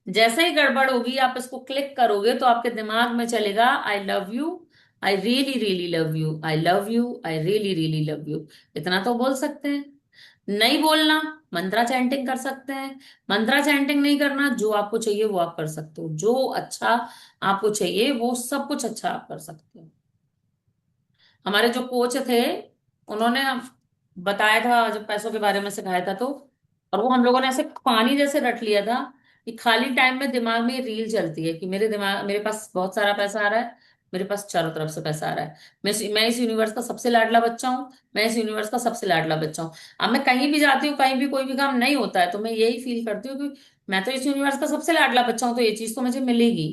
जैसे ही गड़बड़ होगी आप इसको क्लिक करोगे तो आपके दिमाग में चलेगा, I love you, I really really love you, I love you, I really really love you. इतना तो बोल सकते हैं। नहीं बोलना, मंत्रा चैंटिंग कर सकते हैं। मंत्रा चैंटिंग नहीं करना, जो आपको चाहिए वो आप कर सकते हो। जो अच्छा आपको चाहिए वो सब कुछ अच्छा आप कर सकते हो। हमारे जो कोच थे, उन्होंने बताया था जब पैसों के बारे में सिखाया था तो, और वो हम लोगों ने ऐसे पानी जैसे रट लिया था कि खाली टाइम में दिमाग में ये रील चलती है कि मेरे पास बहुत सारा पैसा आ रहा है, मेरे पास चारों तरफ से पैसा आ रहा है, मैं इस यूनिवर्स का सबसे लाडला बच्चा हूँ, मैं इस यूनिवर्स का सबसे लाडला बच्चा हूँ। अब मैं कहीं भी जाती हूँ, कहीं भी कोई भी काम नहीं होता है तो मैं यही फील करती हूँ कि मैं तो इस यूनिवर्स का सबसे लाडला बच्चा हूँ, तो ये चीज तो मुझे मिलेगी।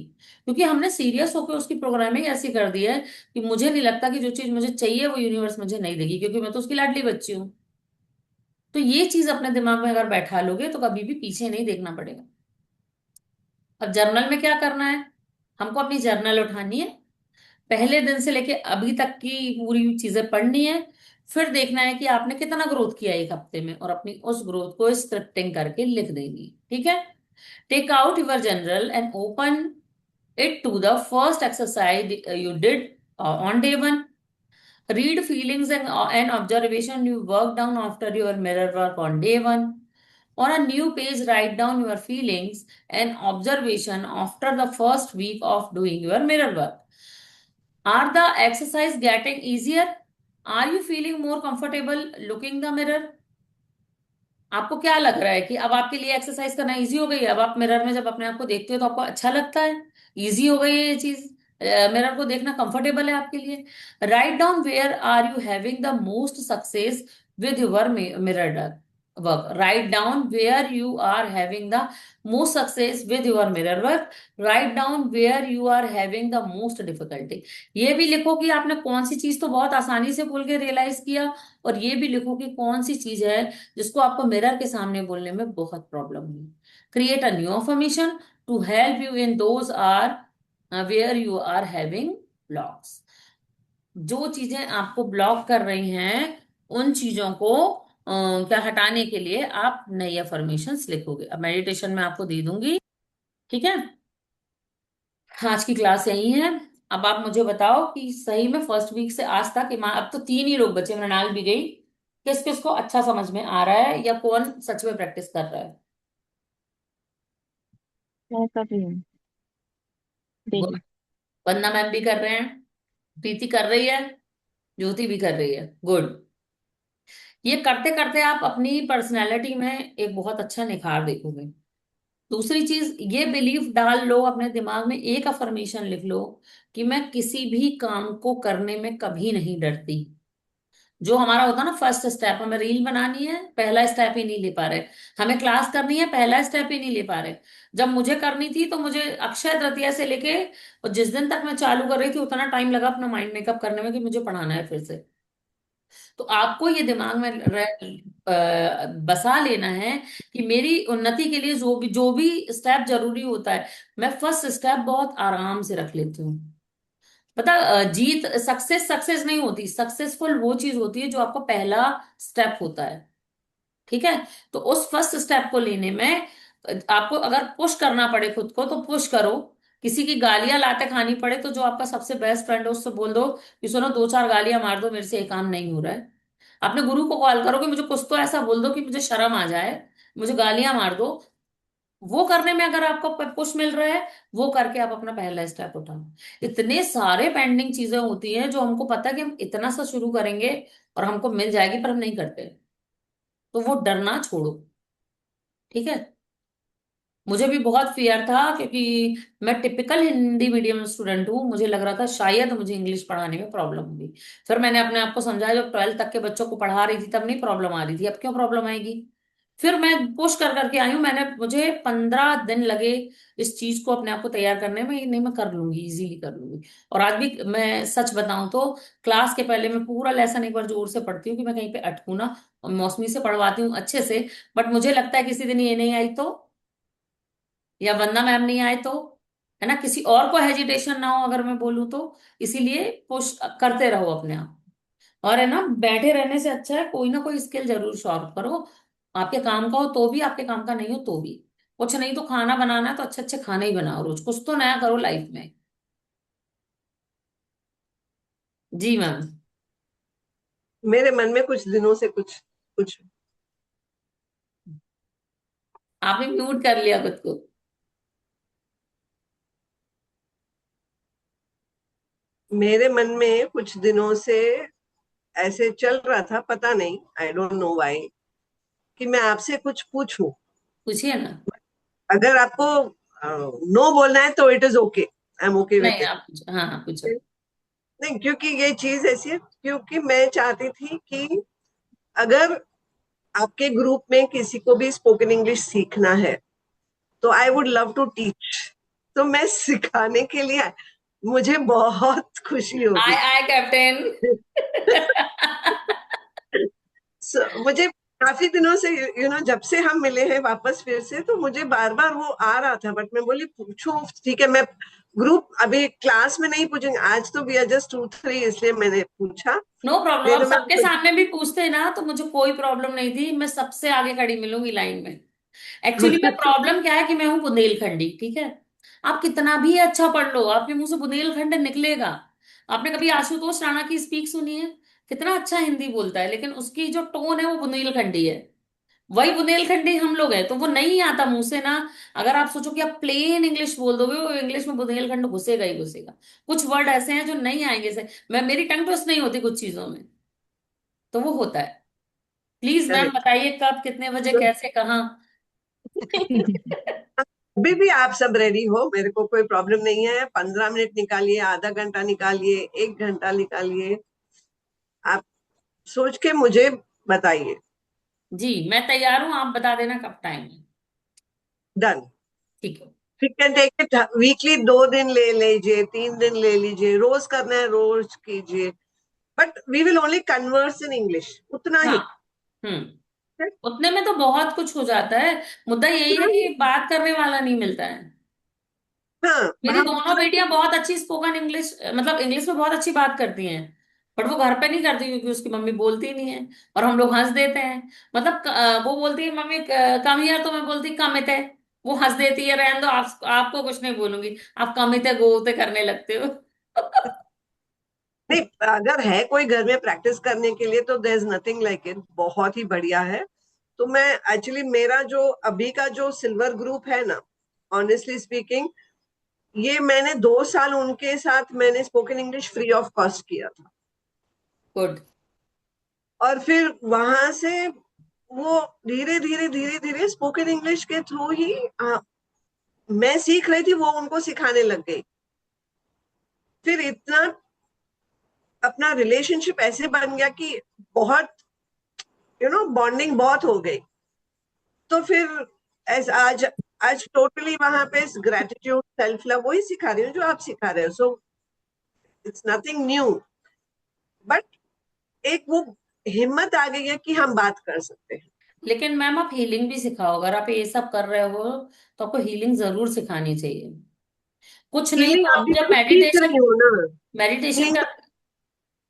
क्योंकि हमने सीरियस होकर उसकी प्रोग्रामिंग ऐसी कर दी है कि मुझे नहीं लगता कि जो चीज मुझे चाहिए वो यूनिवर्स मुझे नहीं देगी, क्योंकि मैं तो उसकी लाडली बच्ची हूँ। तो ये चीज अपने दिमाग में अगर बैठा लोगे तो कभी भी पीछे नहीं देखना पड़ेगा। अब जर्नल में क्या करना है, हमको अपनी जर्नल उठानी है, पहले दिन से लेके अभी तक की पूरी चीजें पढ़नी है, फिर देखना है कि आपने कितना ग्रोथ किया एक हफ्ते में, और अपनी उस ग्रोथ को स्क्रिप्टिंग करके लिख देंगी। ठीक है? Take out your journal and open it to the first exercise you did on day one. Read feelings and observation you worked down after your mirror work on day one. On a new page, write down your feelings and observation after the first week of doing your mirror work. Are the exercise getting easier? Are you feeling more comfortable looking the mirror? आपको क्या लग रहा है कि अब आपके लिए exercise करना इजी हो गई है? अब आप मिरर में जब अपने आप को देखते हो तो आपको अच्छा लगता है, इजी हो गई है ये चीज, मिरर को देखना कंफर्टेबल है आपके लिए। Write down where are you having the most success with your mirror. work. Write down where you are having the most success with your mirror work. Write down where you are having the most difficulty. ये भी लिखो कि आपने कौन सी चीज तो बहुत आसानी से बोल के रियलाइज किया, और ये भी लिखो कि कौन सी चीज है जिसको आपको मिरर के सामने बोलने में बहुत प्रॉब्लम हुई. Create a new affirmation to help you in those are where you are having blocks. जो चीजें आपको ब्लॉक कर रही हैं उन चीजों को क्या हटाने के लिए आप नई अफर्मेशंस लिखोगे. अब मेडिटेशन में आपको दे दूंगी. ठीक है. आज की क्लास यही है. अब आप मुझे बताओ कि सही में फर्स्ट वीक से आज तक अब तो 3 ही लोग बचे, मृणाल भी गई. किस किस को अच्छा समझ में आ रहा है, या कौन सच में प्रैक्टिस कर रहा है? मैं कर रही हूँ गुड. डेली। वंदना मैम भी कर रहे हैं, प्रीति कर रही है, ज्योति भी कर रही है. गुड. ये करते करते आप अपनी पर्सनैलिटी में एक बहुत अच्छा निखार देखोगे. दूसरी चीज, ये बिलीफ डाल लो अपने दिमाग में, एक अफर्मेशन लिख लो कि मैं किसी भी काम को करने में कभी नहीं डरती. जो हमारा होता है ना फर्स्ट स्टेप, हमें रील बनानी है, पहला स्टेप ही नहीं ले पा रहे. हमें क्लास करनी है, पहला स्टेप ही नहीं ले पा रहे. जब मुझे करनी थी तो मुझे अक्षय तृतीया से लेके और जिस दिन तक मैं चालू कर रही थी उतना टाइम लगा अपना माइंड मेकअप करने में कि मुझे पढ़ाना है फिर से. तो आपको ये दिमाग में बसा लेना है कि मेरी उन्नति के लिए जो भी स्टेप जरूरी होता है, मैं फर्स्ट स्टेप बहुत आराम से रख लेती हूँ. पता जीत, सक्सेस सक्सेस नहीं होती. सक्सेसफुल वो चीज होती है जो आपका पहला स्टेप होता है. ठीक है. तो उस फर्स्ट स्टेप को लेने में आपको अगर पुश करना पड़े खुद को तो पुश करो. किसी की गालियां लाते खानी पड़े तो जो आपका सबसे बेस्ट फ्रेंड है उससे बोल दो कि सुनो 2-4 गालियां मार दो, मेरे से ये काम नहीं हो रहा है. अपने गुरु को कॉल करो कि मुझे कुछ तो ऐसा बोल दो कि मुझे शर्म आ जाए, मुझे गालियां मार दो. वो करने में अगर आपको पुश मिल रहा है, वो करके आप अपना पहला स्टेप उठाओ. इतने सारे पेंडिंग चीजें होती हैं जो हमको पता है कि हम इतना सा शुरू करेंगे और हमको मिल जाएगी, पर हम नहीं करते. तो वो डरना छोड़ो. ठीक है. मुझे भी बहुत फियर था क्योंकि मैं टिपिकल हिंदी मीडियम स्टूडेंट हूँ. मुझे लग रहा था शायद मुझे इंग्लिश पढ़ाने में प्रॉब्लम होगी. फिर मैंने अपने आप को समझाया, जब 12th तक के बच्चों को पढ़ा रही थी तब नहीं प्रॉब्लम आ रही थी, अब क्यों प्रॉब्लम आएगी. फिर मैं पुश कर करके आई हूँ. मुझे 15 दिन लगे इस चीज को अपने आप को तैयार करने में. नहीं, मैं कर लूंगी, इजीली कर लूंगी. और आज भी मैं सच बताऊं तो क्लास के पहले मैं पूरा लेसन एक बार जोर से पढ़ती हूँ कि मैं कहीं पे अटकूं ना. और मौसमी से पढ़वाती हूँ अच्छे से. बट मुझे लगता है किसी दिन ये नहीं आई तो, या वंदना मैम नहीं आए तो, है ना, किसी और को हेजिटेशन ना हो अगर मैं बोलूँ तो. इसीलिए पुश करते रहो अपने आप. और है ना, बैठे रहने से अच्छा है कोई ना कोई स्किल जरूर शॉर्प करो. आपके काम का हो तो भी, आपके काम का नहीं हो तो भी. कुछ नहीं तो खाना बनाना है तो अच्छे अच्छे खाने ही बनाओ, रोज कुछ तो नया करो लाइफ में. जी मैम. मेरे मन में कुछ दिनों से कुछ कुछ आपने म्यूट कर लिया खुद को. मेरे मन में कुछ दिनों से ऐसे चल रहा था, पता नहीं, आई डोंट नो व्हाई, कि मैं आपसे कुछ पूछूं. पूछिए ना. अगर आपको नो बोलना है तो it is okay, I am okay नहीं, विथ आप पूछो. हाँ हाँ, पूछो. इट. नहीं, क्योंकि ये चीज ऐसी है, क्योंकि मैं चाहती थी कि अगर आपके ग्रुप में किसी को भी स्पोकन इंग्लिश सीखना है तो I would love to teach. तो मैं सिखाने के लिए, मुझे बहुत खुशी आय होगी. आय कैप्टन. मुझे काफी दिनों से, जब से हम मिले हैं वापस फिर से, तो मुझे बार बार वो आ रहा था. बट मैं बोली पूछूं, ठीक है, मैं ग्रुप अभी क्लास में नहीं पूछेंगे आज, तो वी आर जस्ट 2-3, इसलिए मैंने पूछा. No problem. नहीं अब तो मैं सबके सामने भी पूछते ना तो मुझे कोई प्रॉब्लम नहीं थी. मैं सबसे आगे खड़ी मिलूंगी लाइन में. एक्चुअली में प्रॉब्लम क्या है कि मैं हूं बुंदेलखंडी. ठीक है. आप कितना भी अच्छा पढ़ लो, आपके मुंह से बुंदेलखंड निकलेगा. आपने कभी आशुतोष राणा की स्पीक सुनी है? कितना अच्छा हिंदी बोलता है, लेकिन उसकी जो टोन है वो बुंदेलखंडी है. वही बुंदेलखंडी हम लोग हैं तो वो नहीं आता मुंह से ना. अगर आप सोचो कि आप प्लेन इंग्लिश बोल दोगे, वो इंग्लिश में बुंदेलखंड घुसेगा ही घुसेगा. कुछ वर्ड ऐसे हैं जो नहीं आएंगे से. मेरी टंग ट्विस्ट नहीं होती कुछ चीजों में, तो वो होता है. Please ma'am correct. बताइए कब, कितने बजे, कैसे, कहाँ. अभी भी आप सब रेडी हो, मेरे को कोई प्रॉब्लम नहीं है. 15 मिनट निकालिए, आधा घंटा निकालिए, 1 घंटा निकालिए, आप सोच के मुझे बताइए. जी मैं तैयार हूँ, आप बता देना कब टाइम है। डन। ठीक है। We can take it weekly, 2 दिन ले लीजिए, 3 दिन ले लीजिए, रोज करना है रोज कीजिए, but we will only converse in English, उतना हाँ। ही। उतने में तो बहुत कुछ हो जाता है। मुद्दा यही है उतना ही। कि बात करने वाला नहीं मिलता है। हाँ, मेरी हम दोनों उतना ही। बेटियां बहुत अच्छी स्पोकन इंग्लिश, मतलब इंग्लिश में बहुत अच्छी बात करती हैं, बट वो घर पे नहीं करती क्योंकि उसकी मम्मी बोलती नहीं है। और हम लोग हंस देते हैं। मतलब वो बोलती है मम्मी कम हियर, तो मैं बोलती कम इते। वो हंस देती है, रहने दो, आपको कुछ नहीं बोलूंगी, आप कम इते गोते करने लगते हो। नहीं, अगर है कोई घर में प्रैक्टिस करने के लिए तो there is nothing like it, बहुत ही बढ़िया है। तो मैं एक्चुअली, मेरा जो अभी का जो सिल्वर ग्रुप है ना, ऑनेस्टली स्पीकिंग, ये मैंने 2 साल उनके साथ मैंने spoken English free of cost किया था। गुड। और फिर वहां से वो धीरे धीरे धीरे धीरे स्पोकन इंग्लिश के थ्रू ही मैं सीख रही थी, वो उनको सिखाने लग गई। फिर इतना अपना रिलेशनशिप ऐसे बन गया कि बहुत, बॉन्डिंग बहुत हो गई। तो फिर ऐसा आज, आज टोटली वहां पे ग्रेटिट्यूड, सेल्फ लव वही सिखा रही हूँ जो आप सिखा रहे हो। So it's nothing new, but एक वो हिम्मत आ गई है कि हम बात कर सकते हैं। लेकिन मैम आप हीलिंग भी सिखाओ, अगर आप ये सब कर रहे हो तो आपको हीलिंग जरूर सिखानी चाहिए। कुछ नहीं हीलिंग तो हम अभी जब मैं सीख मेडिटेशन रही हूँ ना। मेडिटेशन हीलिंग कर।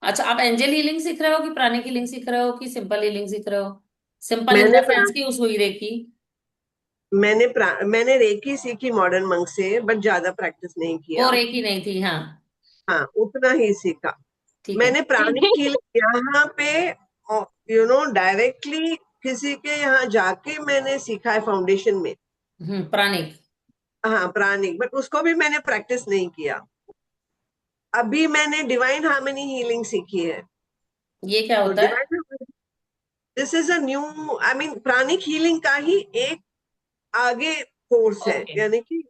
अच्छा, आप एंजल हीलिंग सीख रहे हो कि प्राणिक हीलिंग सीख रहे हो कि सिंपल हीलिंग सीख रहे हो? सिंपल इन मैंने द सेंस की उस हुई रेकी। मैंने रेकी सीखी मॉडर्न मंक से, बट ज्यादा प्रैक्टिस नहीं वो किया। रेकी नहीं थी, हाँ। हाँ, उतना ही सीखा। ठीक है। मैंने प्राणिक हीलिंग यहाँ पे डायरेक्टली किसी के यहाँ जाके मैंने सीखा है फाउंडेशन में। प्राणिक। हाँ, प्राणिक, बट उसको भी मैंने प्रैक्टिस नहीं किया। अभी मैंने डिवाइन हार्मनी हीलिंग सीखी है। ये क्या तो होता है? Divine, this is a new, I mean pranic healing का ही एक आगे कोर्स है, ओके। यानी कि,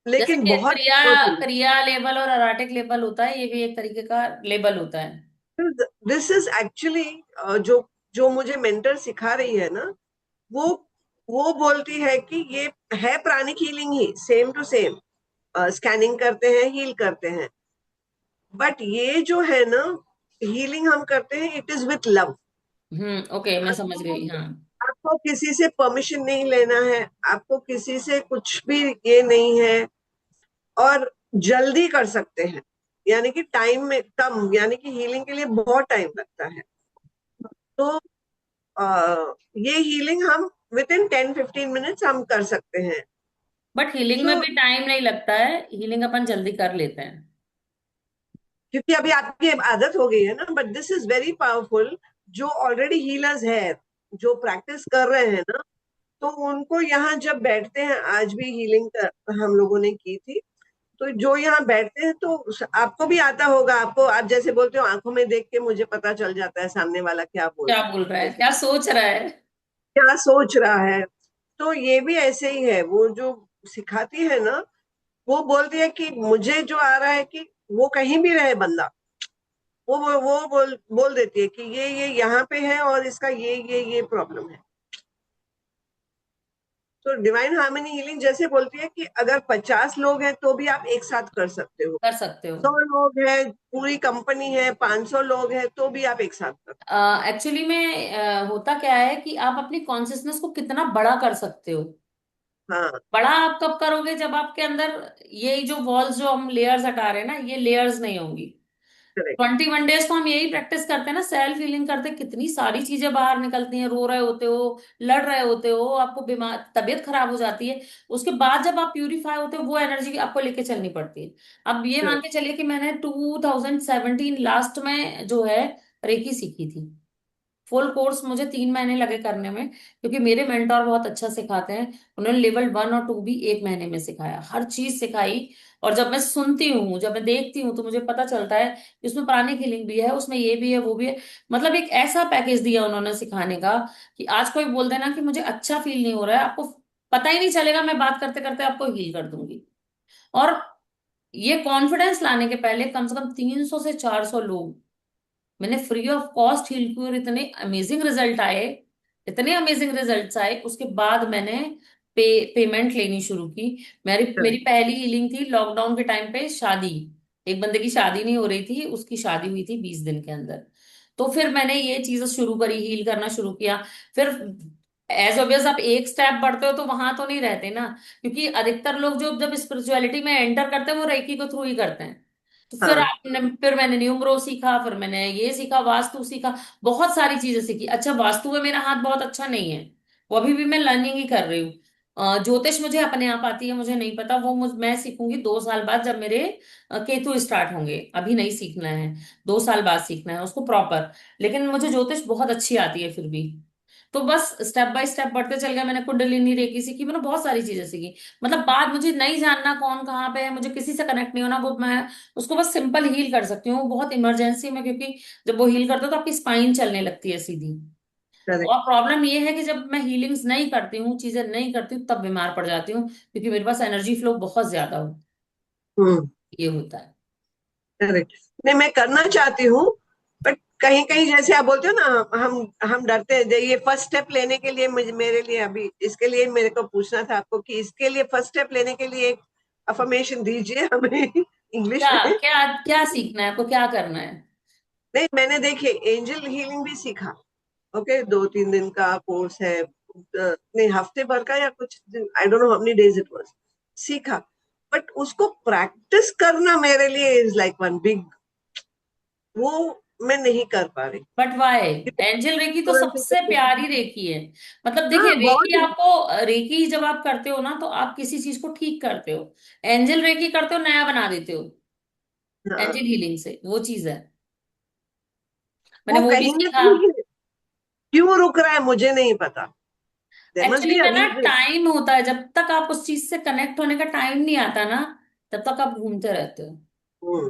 जैसे लेकिन कि बहुत क्रिया पावरफुल। क्रिया लेबल और अराटिक लेबल होता है, ये भी एक तरीके का लेबल होता है। दिस इज एक्चुअली, जो जो मुझे मेंटर सिखा रही है ना, वो वो बोलती है कि ये है प्राणिक हीलिंग ही, सेम टू सेम। स्कैनिंग करते हैं, हील करते हैं, बट ये जो है ना, हीलिंग हम करते हैं, it is with love. Okay, मैं समझ आपको गई, हाँ। आपको किसी से परमिशन नहीं लेना है, आपको किसी से कुछ भी ये नहीं है, और जल्दी कर सकते हैं, यानी कि टाइम में कम, यानी कि हीलिंग के लिए बहुत टाइम लगता है। तो ये हीलिंग हम विद इन 10-15 मिनट्स हम कर सकते हैं। बट हीलिंग में सो भी टाइम नहीं लगता है, हीलिंग अपन जल्दी कर लेते हैं। क्योंकि अभी आपकी आदत हो गई है ना, but this is very powerful. जो ऑलरेडी हीलर्स है, जो प्रैक्टिस कर रहे हैं ना, तो उनको यहाँ जब बैठते हैं, आज भी हीलिंग हम लोगों ने की थी, तो जो यहाँ बैठते हैं तो आपको भी आता होगा। आपको, आप जैसे बोलते हो, आंखों में देख के मुझे पता चल जाता है सामने वाला क्या बोल क्या रहा है, बोल रहा है, जैसे क्या सोच रहा है। क्या सोच रहा है। तो ये भी ऐसे ही है, वो जो सिखाती है ना, वो बोलती है कि मुझे जो आ रहा है, कि वो कहीं भी रहे बंदा, वो बोल देती है कि ये यहाँ पे है, और इसका ये प्रॉब्लम है। तो डिवाइन हार्मनी हीलिंग जैसे बोलती है कि अगर 50 लोग हैं तो भी आप एक साथ कर सकते हो, कर सकते हो। 100 लोग हैं, पूरी कंपनी है, 500 लोग हैं, तो भी आप एक साथ कर। एक्चुअली में होता क्या है कि आप अपनी कॉन्सियसनेस को कितना बड़ा कर सकते हो। हाँ, बड़ा आप कब करोगे, जब आपके अंदर ये जो वॉल्स, जो हम लेयर्स हटा रहे हैं ना, ये लेयर्स नहीं होंगी। करेक्ट। 21 डेज तो हम यही प्रैक्टिस करते हैं ना, सेल्फ हीलिंग करते हैं, कितनी सारी चीजें बाहर निकलती हैं, रो रहे होते हो, लड़ रहे होते हो, आपको बीमार, तबीयत खराब हो जाती है। उसके बाद जब आप प्यूरिफाई होते हो, वो एनर्जी आपको लेके चलनी पड़ती है। अब ये मान के करेक्ट। चलिए कि मैंने 2017 लास्ट में जो है रेकी सीखी थी। फुल कोर्स मुझे 3 महीने लगे करने में, क्योंकि मेरे मेंटोर बहुत अच्छा सिखाते हैं। उन्होंने लेवल 1 और 2 भी 1 महीने में सिखाया, हर चीज सिखाई। और जब मैं सुनती हूँ, जब मैं देखती हूँ, तो मुझे पता चलता है कि उसमें प्राणिक हीलिंग भी है, उसमें ये भी है, वो भी है। मतलब एक ऐसा पैकेज दिया उन्होंने सिखाने का कि आज कोई बोल देना कि मुझे अच्छा फील नहीं हो रहा है, आपको पता ही नहीं चलेगा, मैं बात करते करते आपको हील कर दूंगी। और ये कॉन्फिडेंस लाने के पहले कम से कम 300 से 400 लोग मैंने फ्री ऑफ कॉस्ट हील किए, और इतने अमेजिंग रिजल्ट आए इतने अमेजिंग रिजल्ट्स आए। उसके बाद मैंने पेमेंट लेनी शुरू की। मेरी मेरी पहली हीलिंग थी लॉकडाउन के टाइम पे, शादी, एक बंदे की शादी नहीं हो रही थी, उसकी शादी हुई थी 20 दिन के अंदर। तो फिर मैंने ये चीजें शुरू करी, हील करना शुरू किया। फिर एज ऑब्वियस आप एक स्टेप बढ़ते हो तो वहां तो नहीं रहते ना, क्योंकि अधिकतर लोग जो जब स्पिरिचुअलिटी में एंटर करते हैं वो रेकी को थ्रू ही करते हैं। तो हाँ, फिर मैंने न्यूमरो सीखा, फिर मैंने ये सीखा, वास्तु सीखा, बहुत सारी चीजें सीखी। अच्छा, वास्तु में मेरा हाथ बहुत अच्छा नहीं है, वो अभी भी मैं लर्निंग ही कर रही हूँ। ज्योतिष मुझे अपने आप आती है, मुझे नहीं पता, वो मैं सीखूंगी 2 साल बाद, जब मेरे केतु स्टार्ट होंगे। अभी नहीं सीखना है, 2 साल बाद सीखना है उसको प्रॉपर। लेकिन मुझे ज्योतिष बहुत अच्छी आती है फिर भी। तो बस स्टेप बाय स्टेप बढ़ते चल गया। मैंने कुंडलिनी रेकी सीखी, मैंने बहुत सारी चीजें सीखी। मतलब बात मुझे नहीं जानना कौन कहाँ पे है, मुझे किसी से कनेक्ट नहीं होना, वो मैं उसको बस सिंपल हील कर सकती हूँ बहुत इमरजेंसी में, क्योंकि जब वो हील करते हो तो आपकी स्पाइन चलने लगती है सीधी। करेक्ट। और प्रॉब्लम ये है कि जब मैं हीलिंग्स नहीं करती हूँ, चीजें नहीं करती हूँ, तब बीमार पड़ जाती हूँ, क्योंकि मेरे पास एनर्जी फ्लो बहुत ज्यादा हो, हम्म। ये होता है। करेक्ट। नहीं, मैं करना चाहती हूँ, बट कहीं कहीं जैसे आप बोलते हो ना, हम डरते हैं। ये फर्स्ट स्टेप लेने के लिए मुझे, मेरे लिए अभी इसके लिए मेरे को पूछना था आपको कि इसके लिए फर्स्ट स्टेप लेने के लिए एक अफर्मेशन दीजिए हमें इंग्लिश क्या में। क्या क्या सीखना है आपको, क्या करना है? नहीं, मैंने देखिए एंजल हीलिंग भी सीखा। ओके, 2-3 दिन का कोर्स है, नहीं हफ्ते भर का या कुछ, I don't know how many days it was, सीखा। बट उसको प्रैक्टिस करना मेरे लिए इज लाइक वन बिग, वो मैं नहीं कर पा रही। But why? एंजल रेकी तो तुरंत सबसे प्यारी रेकी है। मतलब हाँ, देखिए, रेकी बहुत। आपको, रेकी जब आप करते हो ना तो आप किसी चीज को ठीक करते हो। एंजल रेकी करते हो नया बना देते हो। हाँ, एंजल हीलिंग से वो चीज है, मैंने वो वो भी कहीं ना सीखा। कहीं क्यों रुक रहा है मुझे नहीं पता। There must actually be a में ना रीजन। टाइम होता है, जब तक आप उस चीज से कनेक्ट होने का टाइम नहीं आता ना, तब तक आप घूमते रहते हो। हम्म।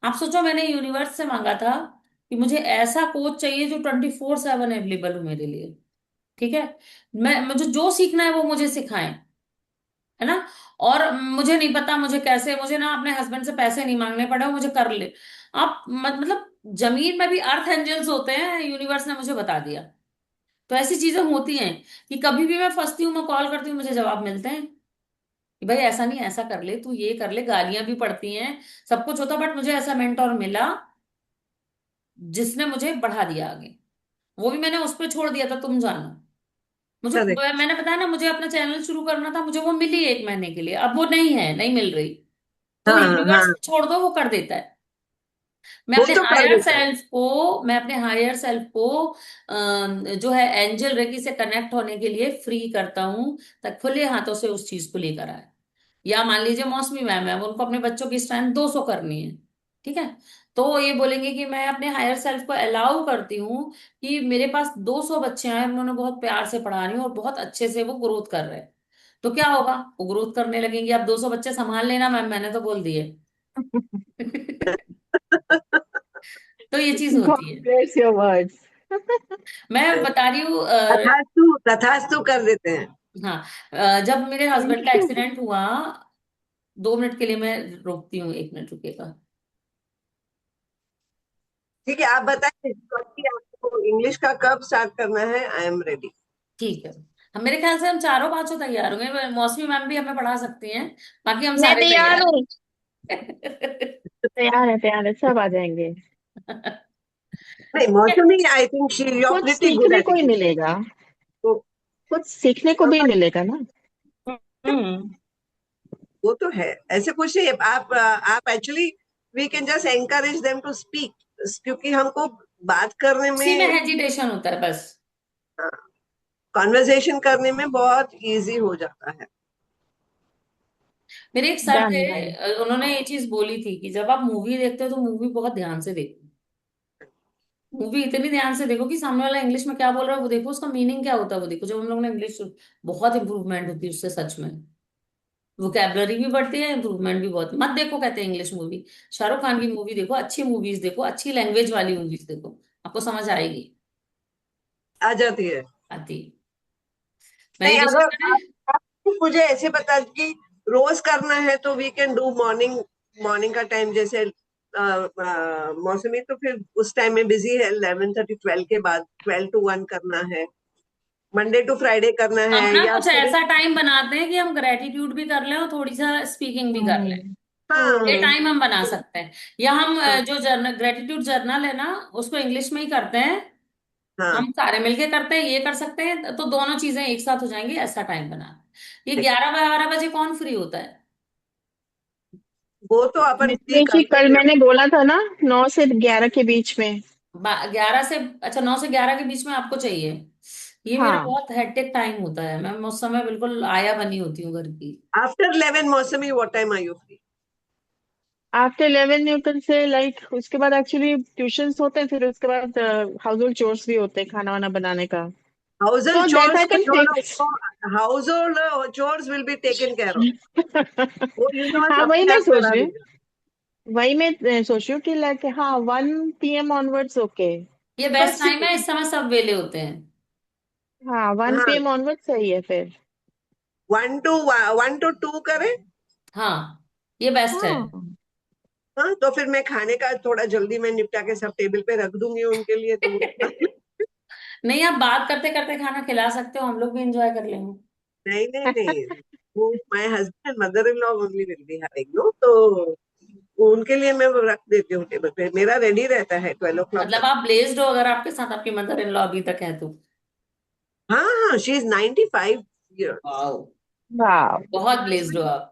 आप सोचो, मैंने यूनिवर्स से मांगा था कि मुझे ऐसा कोच चाहिए जो 24/7 अवेलेबल हो मेरे लिए। ठीक है, मैं मुझे जो सीखना है वो मुझे सिखाएं, है ना। और मुझे नहीं पता मुझे कैसे, मुझे ना अपने हस्बैंड से पैसे नहीं मांगने पड़े, वो मुझे कर ले। आप मतलब जमीन में भी अर्थ एंजल्स होते हैं, यूनिवर्स ने मुझे बता दिया। तो ऐसी चीजें होती हैं कि कभी भी मैं फंसती हूँ, मैं कॉल करती हूँ, मुझे जवाब मिलते हैं कि भाई ऐसा नहीं, ऐसा कर ले, तू ये कर ले। गालियां भी पड़ती हैं, सब कुछ होता, बट मुझे ऐसा मेंटोर मिला जिसने मुझे बढ़ा दिया आगे। वो भी मैंने उस पर छोड़ दिया था, तुम जानो। मुझे, करेक्ट। मैंने बताया ना, मुझे अपना चैनल शुरू करना था, मुझे वो मिली 1 महीने के लिए, अब वो नहीं है, नहीं मिल रही। तो हाँ, हाँ, यूनिवर्स छोड़ दो, वो कर देता है। वो तो कर देता है। मैं अपने हायर सेल्फ को जो है एंजल रेकी से कनेक्ट होने के लिए फ्री करता हूँ, तक खुले हाथों से उस चीज को लेकर आए। या मान लीजिए मौसमी मैम है, अब उनको अपने बच्चों की स्ट्रेंथ 200 करनी है, ठीक है। तो वो ये बोलेंगे कि मैं अपने हायर सेल्फ को अलाउ करती हूँ कि मेरे पास 200 बच्चे हैं, उन्होंने बहुत प्यार से पढ़ा रही हूँ और बहुत अच्छे से वो ग्रोथ कर रहे हैं। तो क्या होगा, वो ग्रोथ करने लगेंगे। अब 200 बच्चे संभाल लेना मैम, मैंने तो बोल दिए। तो ये चीज God होती है। bless your words. मैं बता रही हूँ तथास्तु तथास्तु कर देते हैं। हाँ, जब मेरे हस्बैंड का Thank एक्सीडेंट हुआ, 2 मिनट के लिए मैं रोकती हूँ, 1 मिनट रुकेगा। ठीक है, आप बताइए कि आपको इंग्लिश का कब स्टार्ट करना है, आई एम रेडी। ठीक है, हम मेरे ख्याल से हम चारों 5 तैयार होंगे, मौसमी मैम भी हमें पढ़ा सकती हैं, बाकी हम मैं सारे तैयार तैयार हूँ। हैं। तैयार है, सब आ जाएंगे। नहीं, Mausami, I think she you are कुछ प्रीटी गुड सीखने एट को ही इंग्लिश। मिलेगा। तो कुछ सीखने को भी मिलेगा ना। हम्म। वो तो है, ऐसे कुछ नहीं है। आप actually, we can just encourage them to speak, क्योंकि हमको बात करने उसी में में, हेजिटेशन होता है बस। कॉन्वर्सेशन करने में बहुत इजी हो जाता है। मेरे एक सर थे, डन डन। उन्होंने ये चीज बोली थी कि जब आप मूवी देखते हो तो मूवी बहुत ध्यान से देखो। मूवी इतनी ध्यान से देखो कि सामने वाला इंग्लिश में क्या बोल रहा है वो देखो, उसका मीनिंग क्या होता है वो देखो। जब हम लोगों ने इंग्लिश, बहुत इंप्रूवमेंट होती है उससे सच में। वोकेबलरी भी बढ़ती है, इंप्रूवमेंट भी बहुत। मत देखो कहते हैं इंग्लिश मूवी, शाहरुख खान की मूवी देखो, अच्छी मूवीज देखो, अच्छी लैंग्वेज वाली मूवीज देखो, आपको समझ आएगी। आ जाती है। आती। मेरी नहीं, जो अगर सिस्टर है। आप मुझे ऐसे बता कि रोज करना है तो we can do morning, morning का टाइम जैसे मौसमी, तो फिर उस टाइम में बिजी है, 11:30 12 के बाद, 12 to 1 करना है। मंडे टू फ्राइडे करना है हम ना या कुछ फिर। ऐसा टाइम बनाते हैं कि हम ग्रेटिट्यूड भी कर लें और थोड़ी सा स्पीकिंग भी कर लें। हम्म। हाँ ये टाइम हम बना सकते हैं। या हम हाँ जो जर्नल ग्रेटिट्यूड जर्नल है ना, उसको इंग्लिश में ही करते हैं। हाँ। हम सारे मिलके करते हैं, ये कर सकते हैं, तो दोनों चीजें एक साथ हो जाएंगी, ऐसा टाइम बना। ये 11-12 बजे कौन फ्री होता है? वो तो अपन फ्री मिथिलेश कर जी, कल लेंगे। मैंने बोला था ना, 9 से 11 के बीच में। 11 से, अच्छा, 9 से 11 के बीच में आपको चाहिए। ये मेरा हाँ, बहुत हेक्टिक टाइम होता है, मैं उस समय बिल्कुल आया बनी होती हूँ घर की। After 11 Mausami, what time are you free? After 11 Newton से, लाइक उसके बाद एक्चुअली ट्यूशंस होते हैं, फिर उसके बाद हाउस होल्ड चोर्स भी होते हैं, खाना वाना बनाने का। Household तो that chores, I can no, no, fix. no. Household chores will be taken care of. वो यूनिवर्स हाँ, वही अपने मैं आप सोच करा रही हूँ। देगा। वही मैं सोच रही हूँ कि लाइक, हाँ, 1 PM ऑनवर्ड्स, ओके। ये बेस्ट बस टाइम है, इस समय सब वेले होते हैं। हाँ, वन हाँ, पीएम ऑनवर्ड्स सही है फिर। 1 to 2 करें। हाँ, ये बेस्ट है। हाँ। हाँ, तो फिर मैं खाने का थोड़ा जल्दी मैं निपटा के सब टेबल पे रख दूंगी उनके लिए, तो वो नहीं, आप बात करते करते खाना खिला सकते हो, हम लोग भी इंजॉय कर लेंगे। नहीं नहीं नहीं, वो my husband mother in law only will be having, no, तो उनके लिए मैं वो रख देती हूँ टेबल पे, मेरा रेडी रहता है 12 o'clock मतलब तक। आप ब्लेस्ड हो अगर आपके साथ आपकी मदर इन लॉ अभी तक है तो। हाँ हाँ, शी इज 95 years। वाओ, वाह। बहुत ब्लेस्ड हो आप।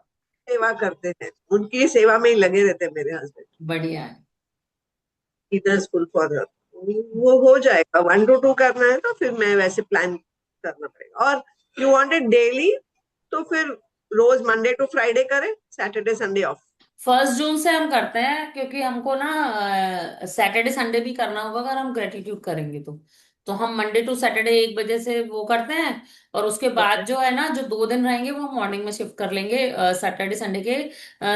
सेवा करते हैं, उनकी सेवा में ही लगे रहते हैं मेरे हस्बैंड। बढ़िया है। इधर स्कूल फॉर हर, वो हो जाएगा। 1 to 2 करना है तो फिर मैं वैसे प्लान करना पड़ेगा। और यू वांट इट डेली, तो फिर रोज मंडे टू फ्राइडे करें, सैटरडे संडे ऑफ। 1 जून से हम करते हैं, क्योंकि हमको ना सैटरडे संडे भी करना होगा अगर हम ग्रेटिट्यूड करेंगे तो हम मंडे टू सैटरडे 1 बजे से वो करते हैं। और उसके बाद ओके। जो है ना, जो 2 दिन रहेंगे वो हम मॉर्निंग में शिफ्ट कर लेंगे, सैटरडे संडे के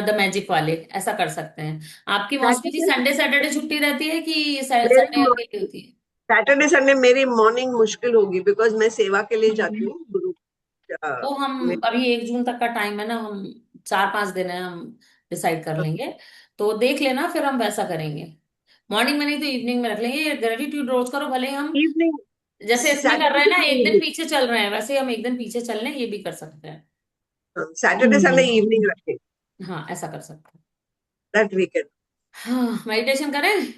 द मैजिक वाले, ऐसा कर सकते हैं। आपकी मौसमी जी सैटरडे संडे सैटरडे छुट्टी रहती है कि मेरी संडे अकेले होती है? सैटरडे संडे मेरी मॉर्निंग मुश्किल होगी, बिकॉज मैं सेवा के लिए जाती हूँ गुरु तो में। हम अभी 1 जून तक का टाइम है ना, हम 4-5 दिन है, हम डिसाइड कर लेंगे। तो देख लेना, फिर हम वैसा करेंगे। मॉर्निंग में नहीं तो इवनिंग में रख लेंगे। ग्रेटिट्यूड रोज करो, भले ही हम इवनिंग, जैसे इसमें कर रहे हैं सैटरडे ना, संडे एक दिन इवनिंग, पीछे चल रहे हैं, वैसे ही हम एक दिन पीछे चल लें, ये भी कर सकते हैं। सैटरडे संडे हम्म। इवनिंग रखें, हाँ, ऐसा कर सकते हैं। That weekend. हाँ, मेडिटेशन करें।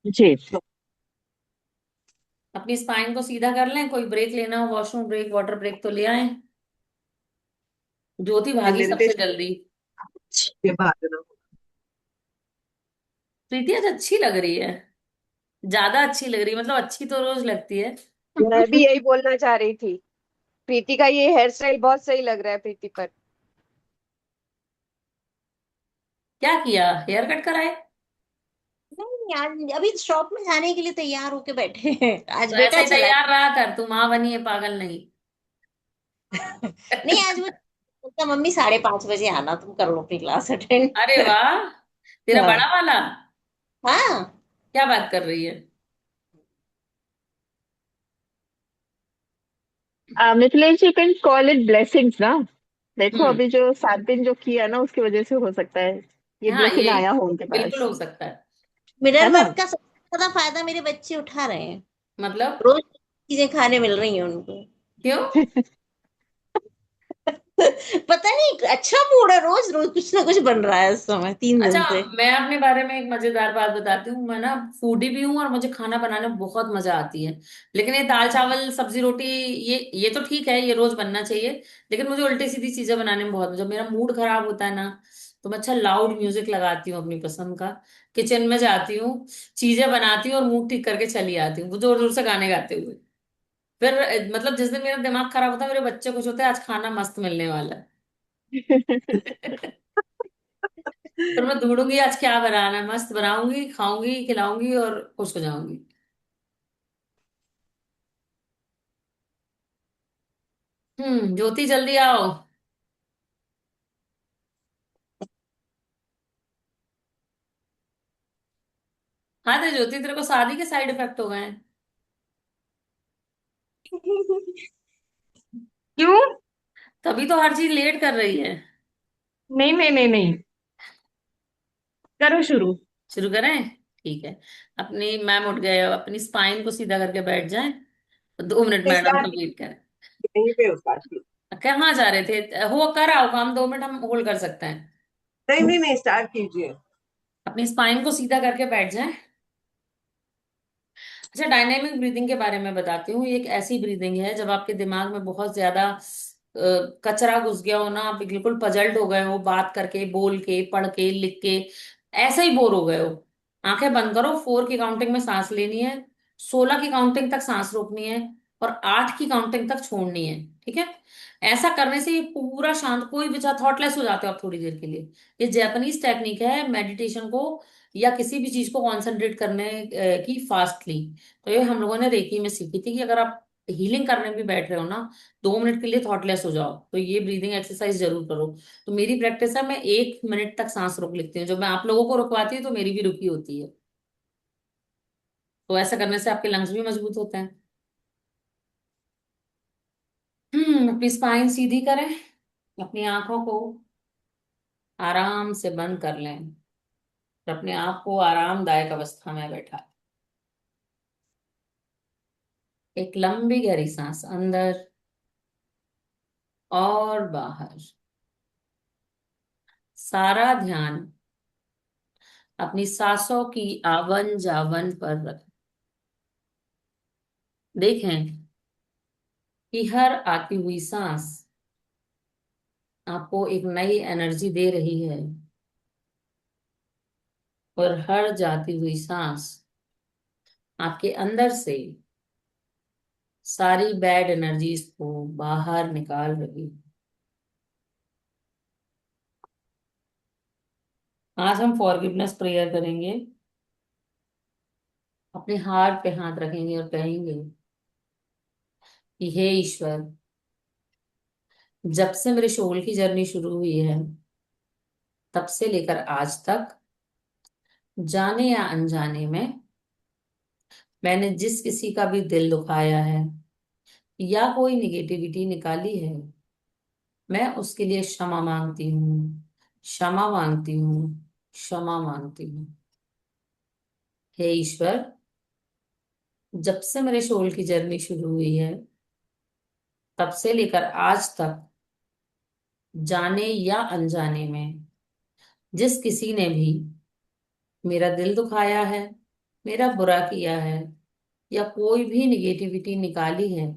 जी। अपनी स्पाइन को सीधा कर लें, कोई ब्रेक लेना हो, वॉशरूम ब्रेक, वाटर ब्रेक, तो ले आए। ज्योति भागी सबसे मेडिटेशन जल्दी। के बाद ना। प्रीति आज अच्छी लग रही है, ज्यादा अच्छी लग रही है, मतलब अच्छी तो रोज लगती है। मैं भी यही बोलना चाह रही थी। प्रीति का ये हेयर स्टाइल बहुत सही लग रहा है प्रीति पर। क्या किया, हेयर कट कराए? नहीं यार, अभी शॉप में जाने के लिए तैयार होके बैठे हैं। आज तो ऐसा बेटा ही चला तैयार रहा कर, तू माँ बनी है, पागल नहीं। नहीं, आज वो बोलता मम्मी 5:30 बजे आना, तुम कर लो अपनी क्लास अटेंड। अरे वाह, तेरा हाँ। बड़ा वाला। हाँ। क्या बात कर रही है? मिथिलेश जी, कैन कॉल इट ब्लेसिंग्स ना। देखो, हम्म। अभी जो 7 दिन जो किया ना, उसकी वजह से हो सकता है ये हाँ, ब्लेसिंग ये आया हो उनके बिल्कुल पास। हो सकता है। है मिरर ना। वर्क का सबसे ज्यादा फायदा मेरे बच्चे उठा रहे हैं। मतलब? रोज चीजें खाने मिल रही हैं उनको। क्यों? पता नहीं, अच्छा मूड है, रोज रोज कुछ ना कुछ बन रहा है इस समय 3 दिन अच्छा, से। मैं अपने बारे में एक मजेदार बात बताती हूँ। मैं ना फूडी भी हूँ और मुझे खाना बनाने में बहुत मजा आती है। लेकिन ये दाल चावल सब्जी रोटी, ये तो ठीक है, ये रोज बनना चाहिए। लेकिन मुझे उल्टी सीधी चीजें बनाने में बहुत, जब मेरा मूड खराब होता है ना, तो मैं अच्छा लाउड म्यूजिक लगाती हूँ अपनी पसंद का, किचन में जाती हूँ, चीजें बनाती हूँ और मूड ठीक करके चली आती हूँ जोर जोर से गाने गाते हुए। फिर मतलब जिस दिन मेरा दिमाग खराब होता है, मेरे बच्चे खुश होते हैं, आज खाना मस्त मिलने वाला है। फिर मैं ढूंढूंगी आज क्या बनाना है, मस्त बनाऊंगी, खाऊंगी, खिलाऊंगी और खुश हो जाऊंगी। ज्योति जल्दी आओ। हाँ तो ज्योति, तेरे को शादी के साइड इफेक्ट हो गए हैं। क्यों? तभी तो हर चीज लेट कर रही है। नहीं नहीं नहीं नहीं, करो शुरू। शुरू करें? ठीक है। अपनी मैम उठ गए, अब अपनी स्पाइन को सीधा करके बैठ जाएं। 2 मिनट मैडम स्टार्ट का वेट करें। यहीं पे स्टार्ट की। कहाँ जा रहे थे? हो कर आओ काम, 2 मिनट हम होल्ड कर सकते हैं। नहीं नहीं नहीं, स्टार्ट कीजिए। अपनी स्पाइन को सीधा करके बैठ जाएं। अच्छा, डायनेमिक ब्रीदिंग के बारे में बताती हूँ। ये एक ऐसी ब्रीदिंग है जब आपके दिमाग में बहुत ज्यादा कचरा घुस गया हो ना, आप बिल्कुल पजल्ड हो गए हो, बात करके, बोल के, पढ़ के, लिख के, ऐसे ही बोर हो गए हो। आंखें बंद करो, 4 की काउंटिंग में सांस लेनी है, 16 की काउंटिंग तक सांस रोकनी है, और 8 की काउंटिंग तक छोड़नी है। ठीक है? ऐसा करने से ये पूरा शांत, कोई भी थॉटलेस हो जाते हो आप थोड़ी देर के लिए। ये जापानीज टेक्निक है मेडिटेशन को या किसी भी चीज को कॉन्सेंट्रेट करने की फास्टली। तो ये हम लोगों ने रेकी में सीखी थी कि अगर आप हीलिंग करने भी बैठ रहे हो ना, 2 मिनट के लिए थॉटलेस हो जाओ, तो ये ब्रीदिंग एक्सरसाइज जरूर करो। तो मेरी प्रैक्टिस है, मैं 1 मिनट तक सांस रोक लेती हूँ। जब मैं आप लोगों को रुकवाती हूँ तो मेरी भी रुकी होती है। तो ऐसा करने से आपके लंग्स भी मजबूत होते हैं। अपनी स्पाइन सीधी करें, अपनी आंखों को आराम से बंद कर लें, और अपने आप को आरामदायक अवस्था में बैठा। एक लंबी गहरी सांस अंदर और बाहर। सारा ध्यान अपनी सांसों की आवन जावन पर रखें। देखें कि हर आती हुई सांस आपको एक नई एनर्जी दे रही है, और हर जाती हुई सांस आपके अंदर से सारी बैड एनर्जीज को बाहर निकाल रही है। आज हम फॉरगिवनेस प्रेयर करेंगे। अपने हार्ट पे हाथ रखेंगे और कहेंगे कि हे ईश्वर, जब से मेरे सोल की जर्नी शुरू हुई है, तब से लेकर आज तक, जाने या अनजाने में, मैंने जिस किसी का भी दिल दुखाया है या कोई निगेटिविटी निकाली है, मैं उसके लिए क्षमा मांगती हूँ, क्षमा मांगती हूँ, क्षमा मांगती हूँ। हे ईश्वर, जब से मेरे सोल की जर्नी शुरू हुई है, तब से लेकर आज तक, जाने या अनजाने में, जिस किसी ने भी मेरा दिल दुखाया है, मेरा बुरा किया है, या कोई भी निगेटिविटी निकाली है,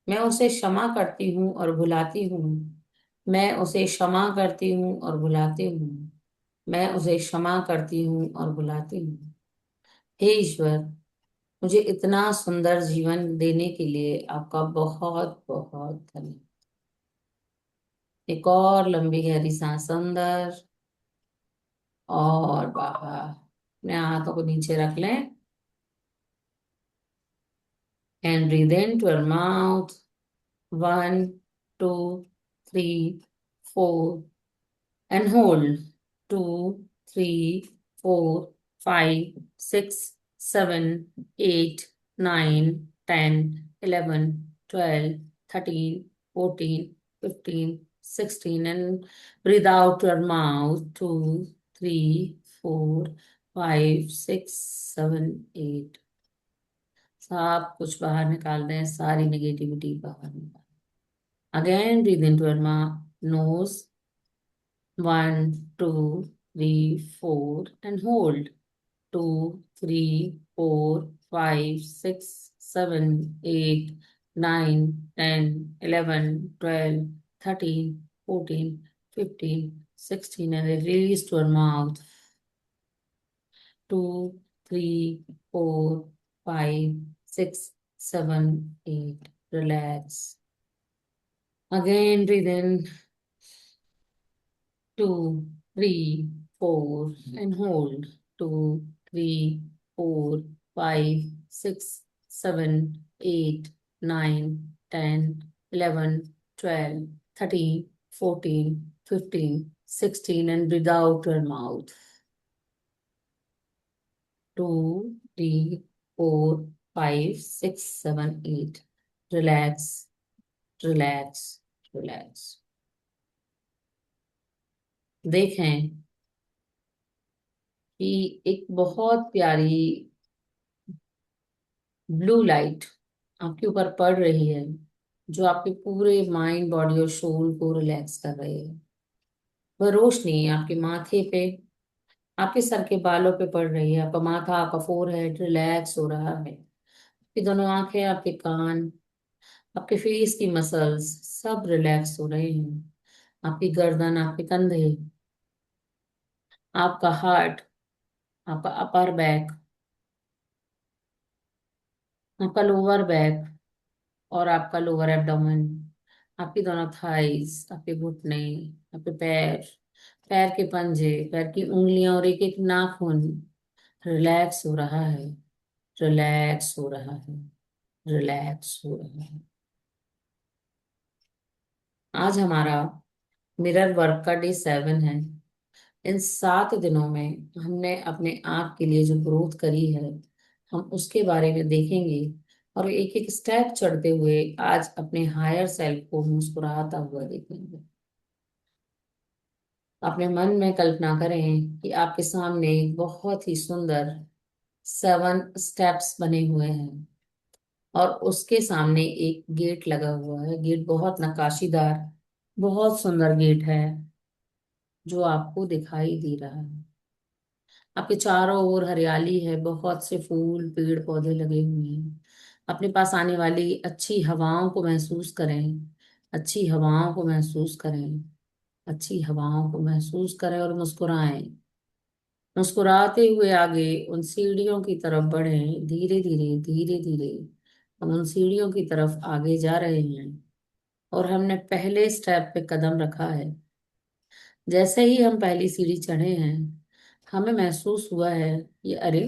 मैं उसे क्षमा करती हूँ और भुलाती हूँ। मैं उसे क्षमा करती हूँ और भुलाती हूँ। मैं उसे क्षमा करती हूँ और भुलाती हूँ। हे ईश्वर, मुझे इतना सुंदर जीवन देने के लिए आपका बहुत बहुत धन्यवाद। एक और लंबी गहरी सांस अंदर और बाहर। अपने हाथों को नीचे रख लें and breathe into your mouth. 1, 2, 3, 4, and hold. 2, 3, 4, 5, 6, 7, 8, 9, 10, 11, 12, 13, 14, 15, 16, and breathe out your mouth. 2, 3, 4, 5, 6, 7, 8। सब कुछ बाहर निकाल दें, सारी नेगेटिविटी बाहर निकाल। Again breathe into your nose. 1, 2, 3, 4, and hold. 2, 3, 4, 5, 6, 7, 8, 9, 10, 11, 12, 13, 14, 15, 16, and release to your mouth. 2, 3, 4, 5, 6, 7, 8. Relax. Again, breathe in. 2, 3, 4, and hold. 2, 3, 4, 5, 6, 7, 8, 9, 10, 11, 12, 13, 14, 15, 16, and breathe out your mouth. 2, 3, 4, 5, 6, 7, 8. Relax, relax, relax. देखें कि एक बहुत प्यारी ब्लू लाइट आपके ऊपर पड़ रही है, जो आपके पूरे माइंड बॉडी और सोल को रिलैक्स कर रही है। वह रोशनी आपके माथे पे, आपके सर के बालों पे पड़ रही है। आपका माथा, आपका फोरहेड रिलैक्स हो रहा है। आपकी दोनों आंखें, आपके कान, आपके फेस की मसल्स सब रिलैक्स हो रहे हैं। आपकी गर्दन, आपके कंधे, आपका हार्ट, आपका अपर बैक, आपका लोअर बैक और आपका लोअर एब्डोमेन, आपकी दोनों थाइस, आपके घुटने, आपके पैर, पैर के पंजे, पैर की उंगलियां और एक एक नाखून रिलैक्स हो रहा है, रिलैक्स हो रहा है, रिलैक्स हो रहा है। आज हमारा मिरर वर्क का डे 7 है। इन 7 दिनों में हमने अपने आप के लिए जो ग्रोथ करी है, हम उसके बारे में देखेंगे और एक एक स्टेप चढ़ते हुए आज अपने हायर सेल्फ को मुस्कुराता हुआ देखेंगे। अपने मन में कल्पना करें कि आपके सामने एक बहुत ही सुंदर 7 स्टेप्स बने हुए हैं और उसके सामने एक गेट लगा हुआ है। गेट बहुत नक्काशीदार, बहुत सुंदर गेट है जो आपको दिखाई दे रहा है। आपके चारों ओर हरियाली है, बहुत से फूल, पेड़ पौधे लगे हुए हैं। अपने पास आने वाली अच्छी हवाओं को महसूस करें, अच्छी हवाओं को महसूस करें, अच्छी हवाओं को महसूस करें और मुस्कुराएं। मुस्कुराते हुए आगे उन सीढ़ियों की तरफ बढ़ें। धीरे धीरे धीरे धीरे हम उन सीढ़ियों की तरफ आगे जा रहे हैं और हमने पहले स्टेप पे कदम रखा है। जैसे ही हम पहली सीढ़ी चढ़े हैं, हमें महसूस हुआ है ये, अरे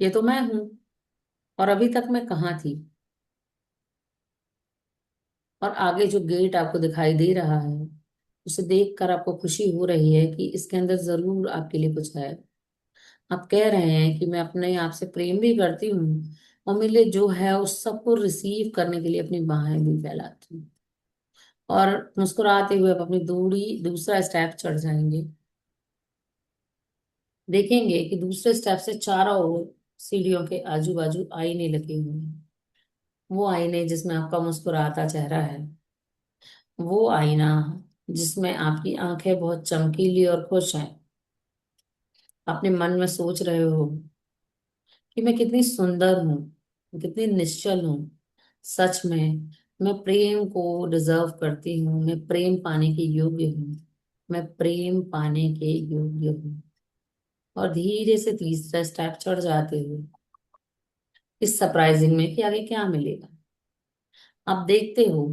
ये तो मैं हूं, और अभी तक मैं कहाँ थी। और आगे जो गेट आपको दिखाई दे रहा है, उसे देखकर आपको खुशी हो रही है कि इसके अंदर जरूर आपके लिए कुछ है। आप कह रहे हैं कि मैं अपने आप से प्रेम भी करती हूँ और मेरे लिए जो है उस सबको रिसीव करने के लिए अपनी बाहें भी फैलाती हूँ। और मुस्कुराते हुए आप अपनी दूसरा स्टेप चढ़ जाएंगे। देखेंगे कि दूसरे स्टेप से चारों ओर सीढ़ियों के आजू बाजू आईने लगे हुए हैं। वो आईने जिसमें आपका मुस्कुराता चेहरा है, वो आईना जिसमें आपकी आंखें बहुत चमकीली और खुश हैं। अपने मन में सोच रहे हो कि मैं कितनी सुंदर हूँ, कितनी निश्चल हूँ। सच में मैं प्रेम को डिजर्व करती हूँ, मैं प्रेम पाने के योग्य हूँ, मैं प्रेम पाने के योग्य हूँ। और धीरे से तीसरा स्टेप चढ़ जाते हुए इस सरप्राइजिंग में कि आगे क्या मिलेगा। आप देखते हो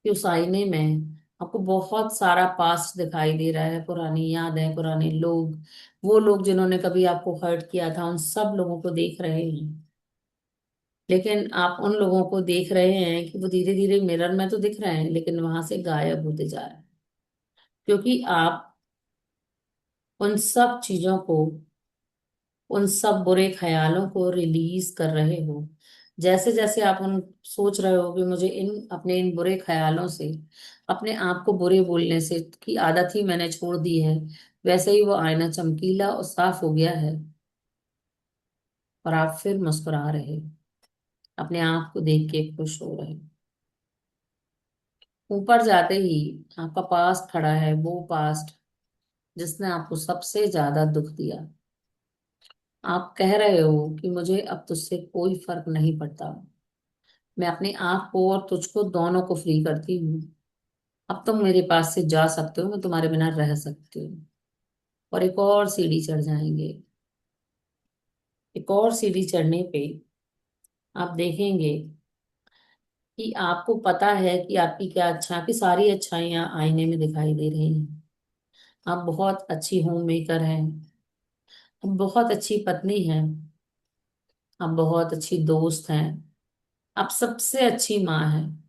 कि उस आईने में आपको बहुत सारा पास्ट दिखाई दे रहा है, पुरानी यादें, पुराने लोग, वो लोग जिन्होंने कभी आपको हर्ट किया था, उन सब लोगों को देख रहे हैं। लेकिन आप उन लोगों को देख रहे हैं कि वो धीरे धीरे मिरर में तो दिख रहे हैं लेकिन वहां से गायब होते जा रहे हैं, क्योंकि आप उन सब चीजों को, उन सब बुरे ख्यालों को रिलीज कर रहे हो। जैसे जैसे आप उन सोच रहे हो कि मुझे इन बुरे ख्यालों से, अपने आप को बुरे बोलने से की आदत ही मैंने छोड़ दी है, वैसे ही वो आईना चमकीला और साफ हो गया है और आप फिर मुस्कुरा रहे, अपने आप को देख के खुश हो रहे। ऊपर जाते ही आपका पास्ट खड़ा है, वो पास्ट जिसने आपको सबसे ज्यादा दुख दिया। आप कह रहे हो कि मुझे अब तुझसे कोई फर्क नहीं पड़ता, मैं अपने आप को और तुझको दोनों को फ्री करती हूँ। अब तुम मेरे पास से जा सकते हो, मैं तुम्हारे बिना रह सकती हूँ। और एक और सीढ़ी चढ़ जाएंगे। एक और सीढ़ी चढ़ने पे आप देखेंगे कि आपको पता है कि आपकी क्या अच्छा, आपकी सारी अच्छाइयाँ आईने में दिखाई दे रही हैं। आप बहुत अच्छी होम मेकर हैं, आप बहुत अच्छी पत्नी हैं, आप बहुत अच्छी दोस्त हैं, आप सबसे अच्छी माँ हैं।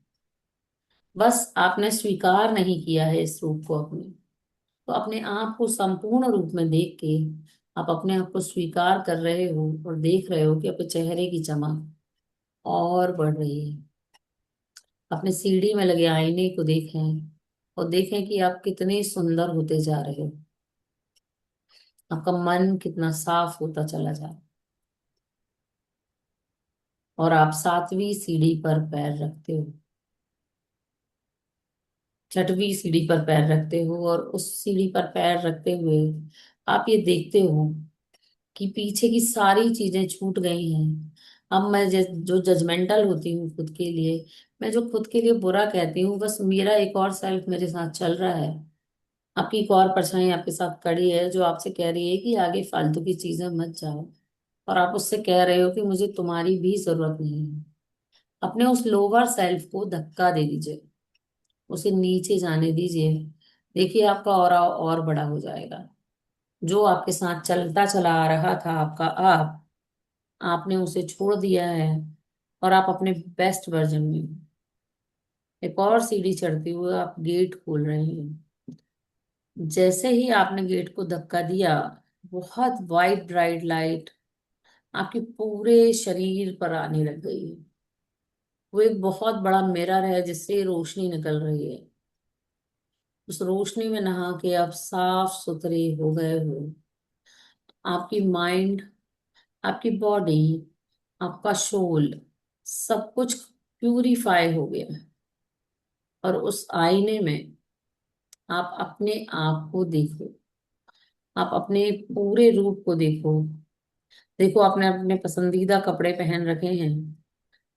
बस आपने स्वीकार नहीं किया है इस रूप को अपने। तो अपने आप को संपूर्ण रूप में देख के आप अपने आप को स्वीकार कर रहे हो और देख रहे हो कि आपके चेहरे की चमक और बढ़ रही है। अपने सीढ़ी में लगे आईने को देखें और देखें कि आप कितने सुंदर होते जा रहे हो। आपका मन कितना साफ होता चला जा रहा है। और आप 7वीं सीढ़ी पर पैर रखते हो, 6वीं सीढ़ी पर पैर रखते हो, और उस सीढ़ी पर पैर रखते हुए आप ये देखते हो कि पीछे की सारी चीजें छूट गई हैं। अब मैं जो जजमेंटल होती हूँ खुद के लिए, मैं जो खुद के लिए बुरा कहती हूँ, बस मेरा एक और सेल्फ मेरे साथ चल रहा है। आपकी एक और परछाई आपके साथ खड़ी है जो आपसे कह रही है कि आगे फालतू की चीजें मत जाओ, और आप उससे कह रहे हो कि मुझे तुम्हारी भी जरूरत नहीं है। अपने उस लोअर सेल्फ को धक्का दे दीजिए, उसे नीचे जाने दीजिए। देखिए आपका ऑरा और बड़ा हो जाएगा। जो आपके साथ चलता चला आ रहा था आपका आपने उसे छोड़ दिया है, और आप अपने बेस्ट वर्जन में हो। एक और सीढ़ी चढ़ते हुए आप गेट खोल रहे हैं। जैसे ही आपने गेट को धक्का दिया, बहुत वाइट ब्राइट लाइट आपके पूरे शरीर पर आने लग गई है। वो एक बहुत बड़ा मिरर है जिससे रोशनी निकल रही है। उस रोशनी में नहा के आप साफ सुथरे हो गए हो। आपकी माइंड, आपकी बॉडी, आपका सोल, सब कुछ प्यूरिफाई हो गया है। और उस आईने में आप अपने आप को देखो, आप अपने पूरे रूप को देखो। देखो आपने अपने पसंदीदा कपड़े पहन रखे हैं,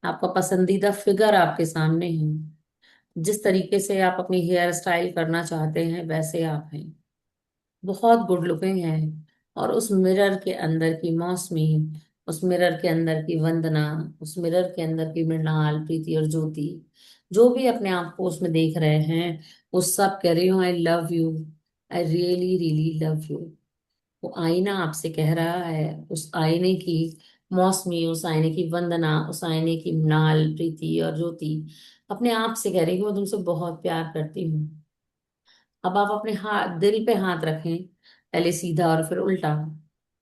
आपका पसंदीदा फिगर आपके सामने है। जिस तरीके से आप अपनी हेयर स्टाइल करना चाहते हैं वैसे आप हैं, बहुत गुड लुकिंग है। और उस मिरर के अंदर की मौसमी, उस मिरर के अंदर की वंदना, उस मिरर के अंदर की मृणाल, प्रीति और ज्योति, जो भी अपने आप को उसमें देख रहे हैं, वो सब कह रही हूँ I love you, I really really love you. वो आईना आपसे कह रहा है, उस आईने की मौसमी, उस आईने की वंदना, उस आईने की मृणाल, प्रीति और ज्योति अपने आप से कह रही है कि मैं तुमसे बहुत प्यार करती हूँ। अब आप अपने हाथ दिल पे हाथ रखें, पहले सीधा और फिर उल्टा,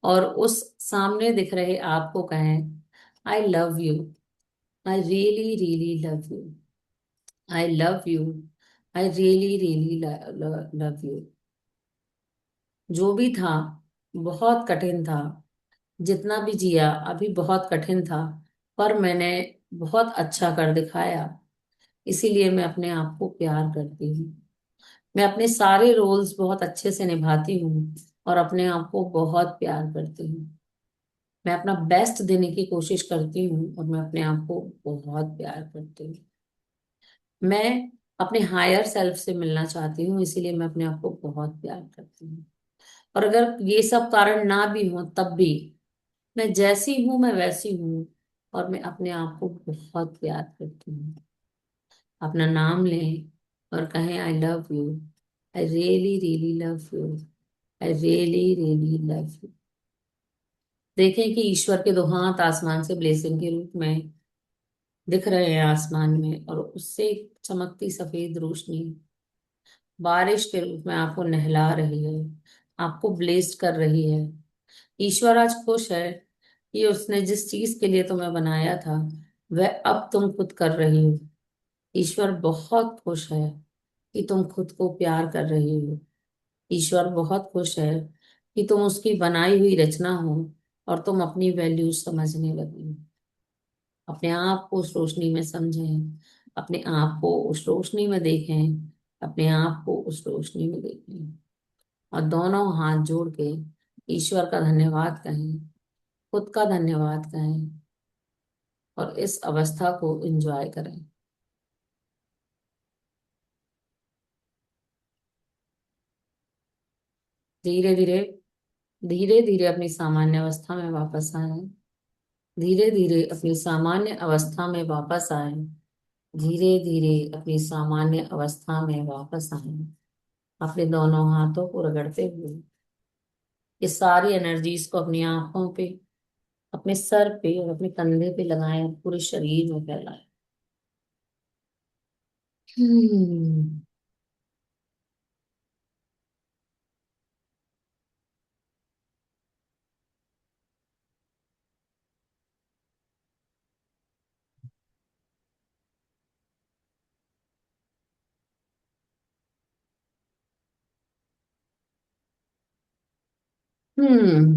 और उस सामने दिख रहे आपको कहें I love you, I really really love you, I love you, I really really love you. जो भी था बहुत कठिन था, जितना भी जिया अभी बहुत कठिन था, पर मैंने बहुत अच्छा कर दिखाया। इसीलिए मैं अपने आप को प्यार करती हूँ। मैं अपने सारे रोल्स बहुत अच्छे से निभाती हूँ और अपने आप को बहुत प्यार करती हूँ। मैं अपना बेस्ट देने की कोशिश करती हूँ और मैं अपने आप को बहुत प्यार करती हूँ। मैं अपने हायर सेल्फ से मिलना चाहती हूँ, इसीलिए मैं अपने आप को बहुत प्यार करती हूँ। और अगर ये सब कारण ना भी हो तब भी मैं जैसी हूँ मैं वैसी हूँ, और मैं अपने आप को बहुत प्यार करती हूँ। अपना नाम लें और कहें I love you, I really really love you, I really really love you. देखें कि ईश्वर के दो हाथ आसमान से ब्लेसिंग के रूप में दिख रहे हैं आसमान में, और उससे एक चमकती सफेद रोशनी बारिश के रूप में आपको नहला रही है, आपको ब्लेस्ड कर रही है। ईश्वर आज खुश है कि उसने जिस चीज के लिए तुम्हें बनाया था वह अब तुम खुद कर रही हो। ईश्वर बहुत खुश है कि तुम खुद को प्यार कर रही हो। ईश्वर बहुत खुश है कि तुम उसकी बनाई हुई रचना हो और तुम अपनी वैल्यूज समझने लगी हो। अपने आप को उस रोशनी में समझें, अपने आप को उस रोशनी में देखें, अपने आप को उस रोशनी में देखें, और दोनों हाथ जोड़ के ईश्वर का धन्यवाद कहें, खुद का धन्यवाद कहें, और इस अवस्था को एंजॉय करें। धीरे धीरे, धीरे धीरे अपनी सामान्य अवस्था में वापस आए। धीरे धीरे अपनी सामान्य अवस्था में वापस आए। धीरे धीरे अपनी सामान्य अवस्था में वापस आए। अपने दोनों हाथों को रगड़ते हुए ये सारी एनर्जीज को अपनी आंखों पे, अपने सर पे और अपने कंधे पे लगाएं और पूरे शरीर में फैलाएं। हम्म। हम्म।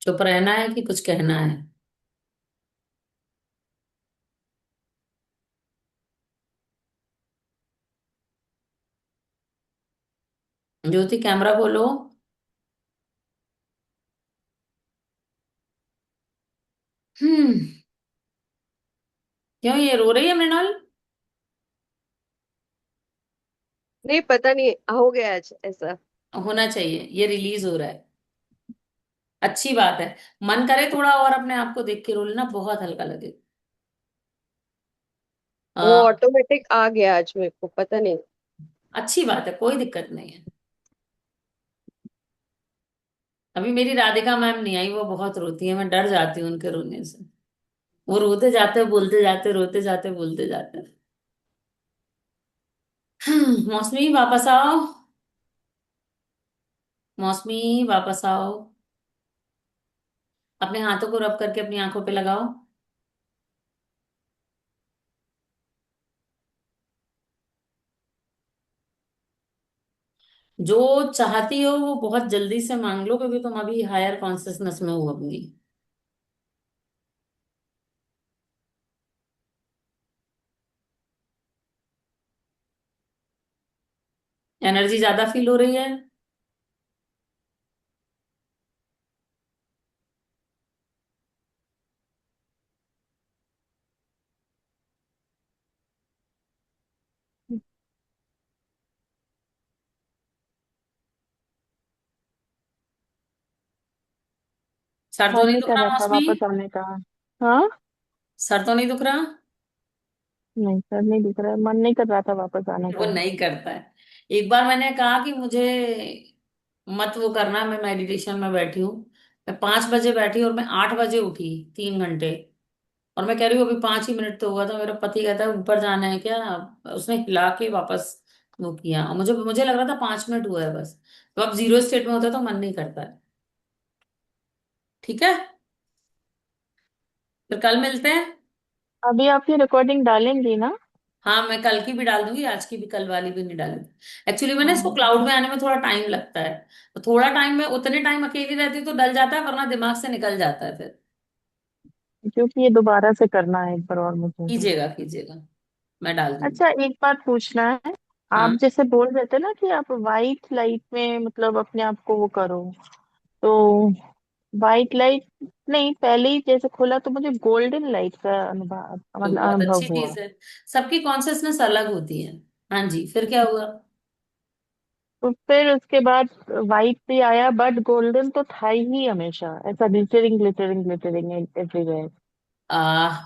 चुप रहना है कि कुछ कहना है? ज्योति कैमरा खोलो। हम्म। क्यों ये रो रही है मृणाल? नहीं पता नहीं हो गया आज ऐसा। होना चाहिए, ये रिलीज हो रहा है। अच्छी बात है। मन करे थोड़ा और अपने आप को देख के रो लेना, बहुत हल्का लगे। वो आ, ऑटोमेटिक आ गया आज मेरे को, पता नहीं। अच्छी बात है, कोई दिक्कत नहीं है। अभी मेरी राधिका मैम नहीं आई, वो बहुत रोती है, मैं डर जाती हूँ उनके रोने से। वो रोते जाते बोलते जाते, रोते जाते बोलते जाते। मौसमी वापस आओ। मौसमी वापस आओ। अपने हाथों को रब करके अपनी आंखों पे लगाओ। जो चाहती हो वो बहुत जल्दी से मांग लो, क्योंकि तुम अभी हायर कॉन्शियसनेस में हो अपनी। एनर्जी ज्यादा फील हो रही है। सर तो मन नहीं नहीं दुख कर रहा रहा था मौसमी? वापस आने का। हाँ। सर तो नहीं दुख रहा? नहीं सर, नहीं दिख रहा है, मन नहीं कर रहा था वापस आने वो का। नहीं करता है। एक बार मैंने कहा कि मुझे मत वो करना, मैं मेडिटेशन में बैठी हूँ। मैं 5 बजे बैठी और मैं 8 बजे उठी, 3 घंटे। और मैं कह रही हूँ अभी 5 ही मिनट तो हुआ था, मेरा पति कहता है ऊपर जाना है क्या? उसने हिला के वापस वो किया, और मुझे मुझे लग रहा था 5 मिनट हुआ है बस। तो अब जीरो स्टेट में होता है तो मन नहीं करता है। ठीक है, फिर कल मिलते हैं। अभी आप ये रिकॉर्डिंग डालेंगी ना? हाँ, मैं कल की भी डाल दूंगी, आज की भी, कल वाली भी नहीं डालूंगी। एक्चुअली मैंने इसको हाँ, क्लाउड में आने में थोड़ा टाइम लगता है। तो थोड़ा टाइम में, उतने टाइम अकेली रहती हूँ तो डल जाता है, वरना दिमाग से निकल जाता है फिर। क्योंकि ये दोबारा से करना है एक बार और मुझे। कीजिएगा कीजिएगा, मैं डाल दूंगी। अच्छा, एक बात पूछना है। आप हाँ। जैसे बोल रहे थे ना कि आप वाइट लाइट में मतलब अपने आप को वो करो, तो वाइट लाइट नहीं, पहले ही जैसे खोला तो मुझे गोल्डन लाइट का अनुभव, तो मतलब बहुत अनुभव अच्छी हुआ। चीज है। सबकी कॉन्सियसनेस अलग होती है। हाँ जी, फिर क्या हुआ? तो फिर उसके बाद वाइट भी आया, बट गोल्डन तो था ही हमेशा, ऐसा ग्लिटरिंग ग्लिटरिंग ग्लिटरिंग एवरीवेयर।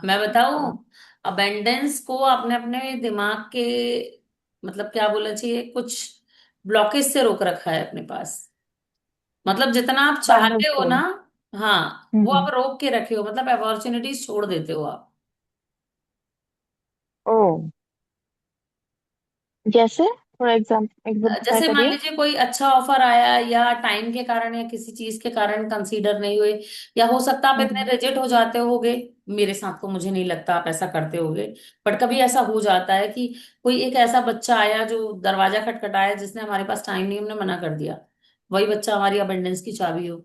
मैं बताऊं, अबेंडेंस को आपने अपने दिमाग के, मतलब क्या बोलना चाहिए, कुछ ब्लॉकेज से रोक रखा है अपने पास। मतलब जितना आप चाहते हो को। ना, हाँ वो हम्म। आप रोक के रखे हो, मतलब अपॉर्चुनिटीज छोड़ देते हो आप। ओ, जैसे थोड़ा एग्जाम्पल जैसे मान करिए। लीजिए कोई अच्छा ऑफर आया, या टाइम के कारण या किसी चीज के कारण कंसीडर नहीं हुए, या हो सकता है आप इतने हम्म। रिजेक्ट हो जाते होगे। मेरे साथ तो मुझे नहीं लगता आप ऐसा करते होगे, बट कभी ऐसा हो जाता है कि कोई एक ऐसा बच्चा आया जो दरवाजा खटखटाया, जिसने हमारे पास टाइम नहीं, हमने मना कर दिया। वही बच्चा हमारी अबेंडेंस की चाबी हो।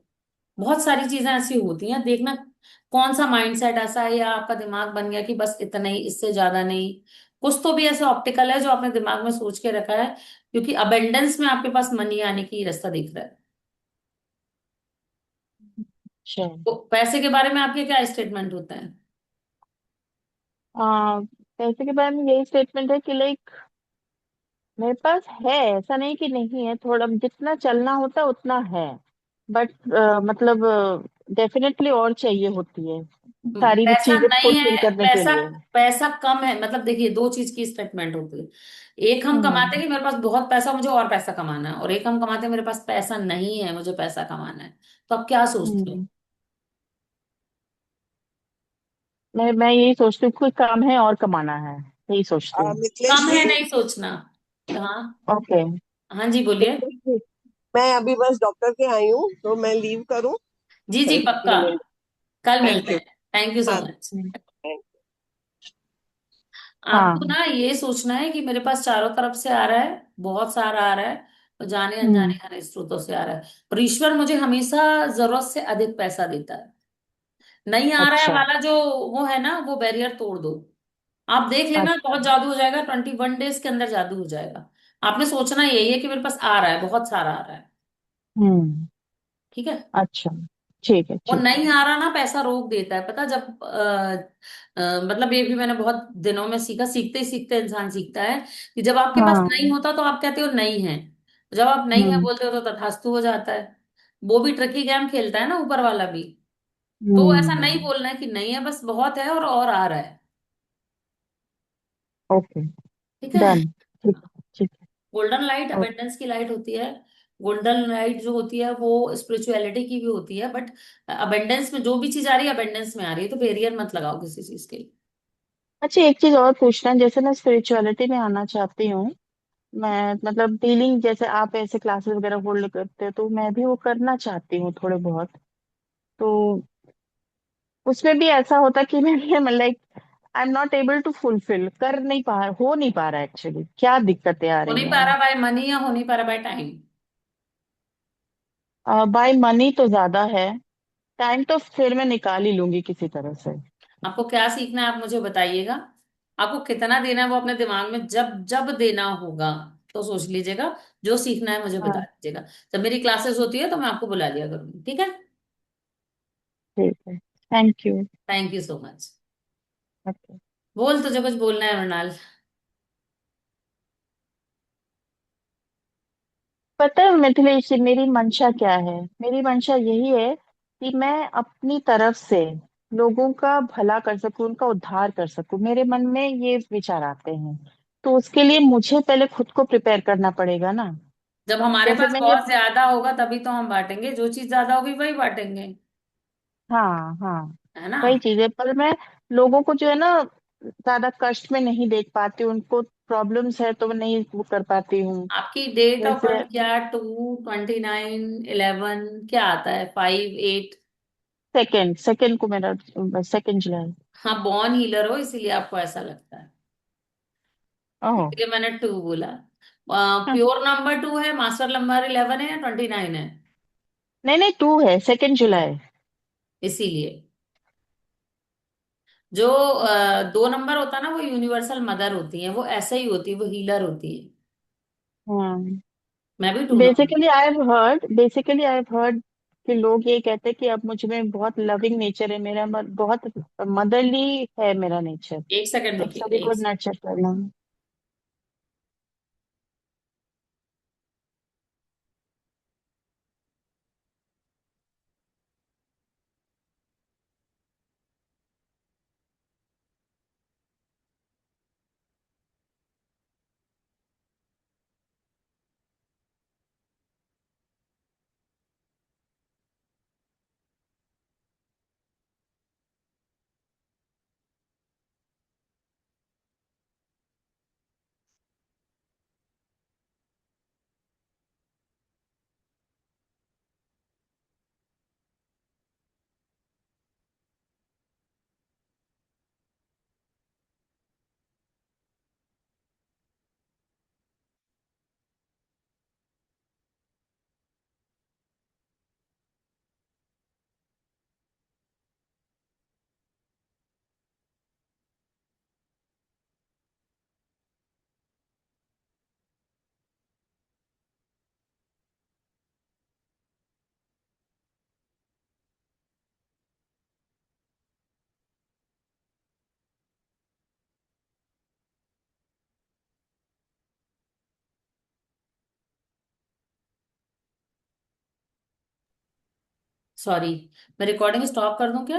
बहुत सारी चीजें ऐसी होती हैं, देखना कौन सा माइंडसेट ऐसा है, या आपका दिमाग बन गया कि बस इतना ही, इससे ज्यादा नहीं। कुछ तो भी ऐसा ऑप्टिकल है जो आपने दिमाग में सोच के रखा है, क्योंकि अबेंडेंस में आपके पास मनी आने की रास्ता दिख रहा है। अच्छा। तो पैसे के बारे में आपके क्या स्टेटमेंट होते हैं? पैसे के बारे में यही स्टेटमेंट है कि लाइक मेरे पास है, ऐसा नहीं कि नहीं है, थोड़ा जितना चलना होता है उतना है, बट मतलब डेफिनेटली और चाहिए होती है सारी भी पैसा चीजें नहीं फुलफिल है, करने के पैसा लिए। पैसा कम है, मतलब देखिए दो चीज की स्टेटमेंट होती है। एक हम कमाते हैं हम्म। कि मेरे पास बहुत पैसा, मुझे और पैसा कमाना है, और एक हम कमाते हैं मेरे पास पैसा नहीं है, मुझे पैसा कमाना है। तो आप क्या सोचते हो? हम्म। मैं यही सोचती हूँ, कोई काम है और कमाना है, यही सोचती हूँ। मिथिलेश कम जी, है नहीं सोचना। हाँ। ओके। हाँ जी, बोलिए। मिथिलेश जी, मैं अभी बस डॉक्टर के आई हूँ तो मैं लीव करूँ। जी जी, पक्का। कल थैंक मिलते यू। हैं। थैंक यू सो हाँ, मच। thank आपको हाँ। ना ये सोचना है कि मेरे पास चारों तरफ से आ रहा है, बहुत सारा आ रहा है, और जाने हम्म। अनजाने हर स्रोतों से आ रहा है। और ईश्वर मुझे हमेशा जरूरत से अधिक पैसा देता है। नहीं आ रहा है अच्छा। वाला जो वो है ना, वो बैरियर तोड़ दो। आप देख लेना, अच्छा। बहुत जादू हो जाएगा, 21 डेज के अंदर जादू हो जाएगा। आपने सोचना यही है कि मेरे पास आ रहा है, बहुत सारा आ रहा है। हम्म। ठीक है। अच्छा, ठीक है वो ठीक है। नहीं आ रहा ना, पैसा रोक देता है, पता जब मतलब ये भी मैंने बहुत दिनों में सीखा, सीखते ही सीखते इंसान सीखता है कि जब आपके पास हाँ। नहीं होता तो आप कहते हो नहीं है, जब आप नहीं है हम्म। बोलते हो तो तथास्तु हो जाता है। वो भी ट्रिकी गेम खेलता है ना ऊपर वाला भी। तो ऐसा नहीं हम्म। बोलना है कि नहीं है, बस बहुत है और आ रहा है। ओके। ठीक है। डन। ठीक। ठीक है। Golden light okay. अबेंडेंस की लाइट होती है। गोल्डन लाइट जो होती है वो स्पिरिचुअलिटी की भी होती है, बट अबेंडेंस में जो भी चीज आ रही है अबेंडेंस में आ रही है, तो वेरिएंट मत लगाओ किसी चीज के लिए। अच्छा, एक चीज और पूछना है, जैसे मैं स्पिरिचुअलिटी में आना चाहती हूँ। मैं मतलब डीलिंग, जैसे आप ऐसे क्लासेस वगैरह होल्ड करते हो, तो मैं भी वो करना चाहती हूँ थोड़े बहुत। तो उसमें भी ऐसा होता कि मैं like I am not able to fulfil, कर नहीं पा, हो नहीं पा रहा एक्चुअली, क्या दिक्कतें आ हो रही नहीं पा हैं? रहा बाय मनी या हो नहीं पा रहा बाय टाइम? बाय मनी तो ज्यादा है। टाइम तो फिर मैं निकाल ही लूंगी किसी तरह से। आपको क्या सीखना है आप मुझे बताइएगा। आपको कितना देना है वो अपने दिमाग में जब जब देना होगा तो सोच लीजिएगा। जो सीखना है मुझे बता हाँ। दीजिएगा। जब मेरी क्लासेस होती है तो मैं आपको बुला लिया करूंगी, ठीक है। ठीक है। Thank you. Thank you so much. Okay. बोल, तुझे कुछ बोलना है मृणाल? पता है मिथिलेश, मेरी मंशा क्या है? मेरी मंशा यही है कि मैं अपनी तरफ से लोगों का भला कर सकूं, उनका उद्धार कर सकूं। मेरे मन में ये विचार आते हैं। तो उसके लिए मुझे पहले खुद को प्रिपेयर करना पड़ेगा ना। जब हमारे जैसे पास मैं ये। बहुत ज्यादा होगा तभी तो हम बांटेंगे, जो चीज ज्यादा होगी वही बांटेंगे। हाँ हाँ। है ना। वही चीज है, पर मैं लोगों को जो है ना ज्यादा कष्ट में नहीं देख पाती, उनको प्रॉब्लम्स है तो मैं नहीं वो कर पाती हूँ। आपकी डेट ऑफ जैसे बर्थ क्या? 2/29 11 क्या आता है? 5/8? सेकंड सेकंड को मेरा 2 जुलाई। हाँ, बॉर्न हीलर हो इसीलिए आपको ऐसा लगता है। ओह। इसलिए मैंने 2 बोला। प्योर नंबर 2 है, मास्टर नंबर 11 है या 29 है? नहीं नहीं, 2 है, 2 जुलाई। इसीलिए जो 2 नंबर होता है ना, वो यूनिवर्सल मदर होती है, वो ऐसे ही होती है, वो हीलर होती है। हाँ। मैं भी 2 number. Basically I have heard कि लोग ये कहते हैं कि अब मुझ में बहुत लविंग नेचर है, मेरा बहुत मदरली है मेरा नेचर। एक सेकंड लाइक रुकिएगा, सभी को नर्चर करना। सॉरी, मैं रिकॉर्डिंग स्टॉप कर दूं क्या?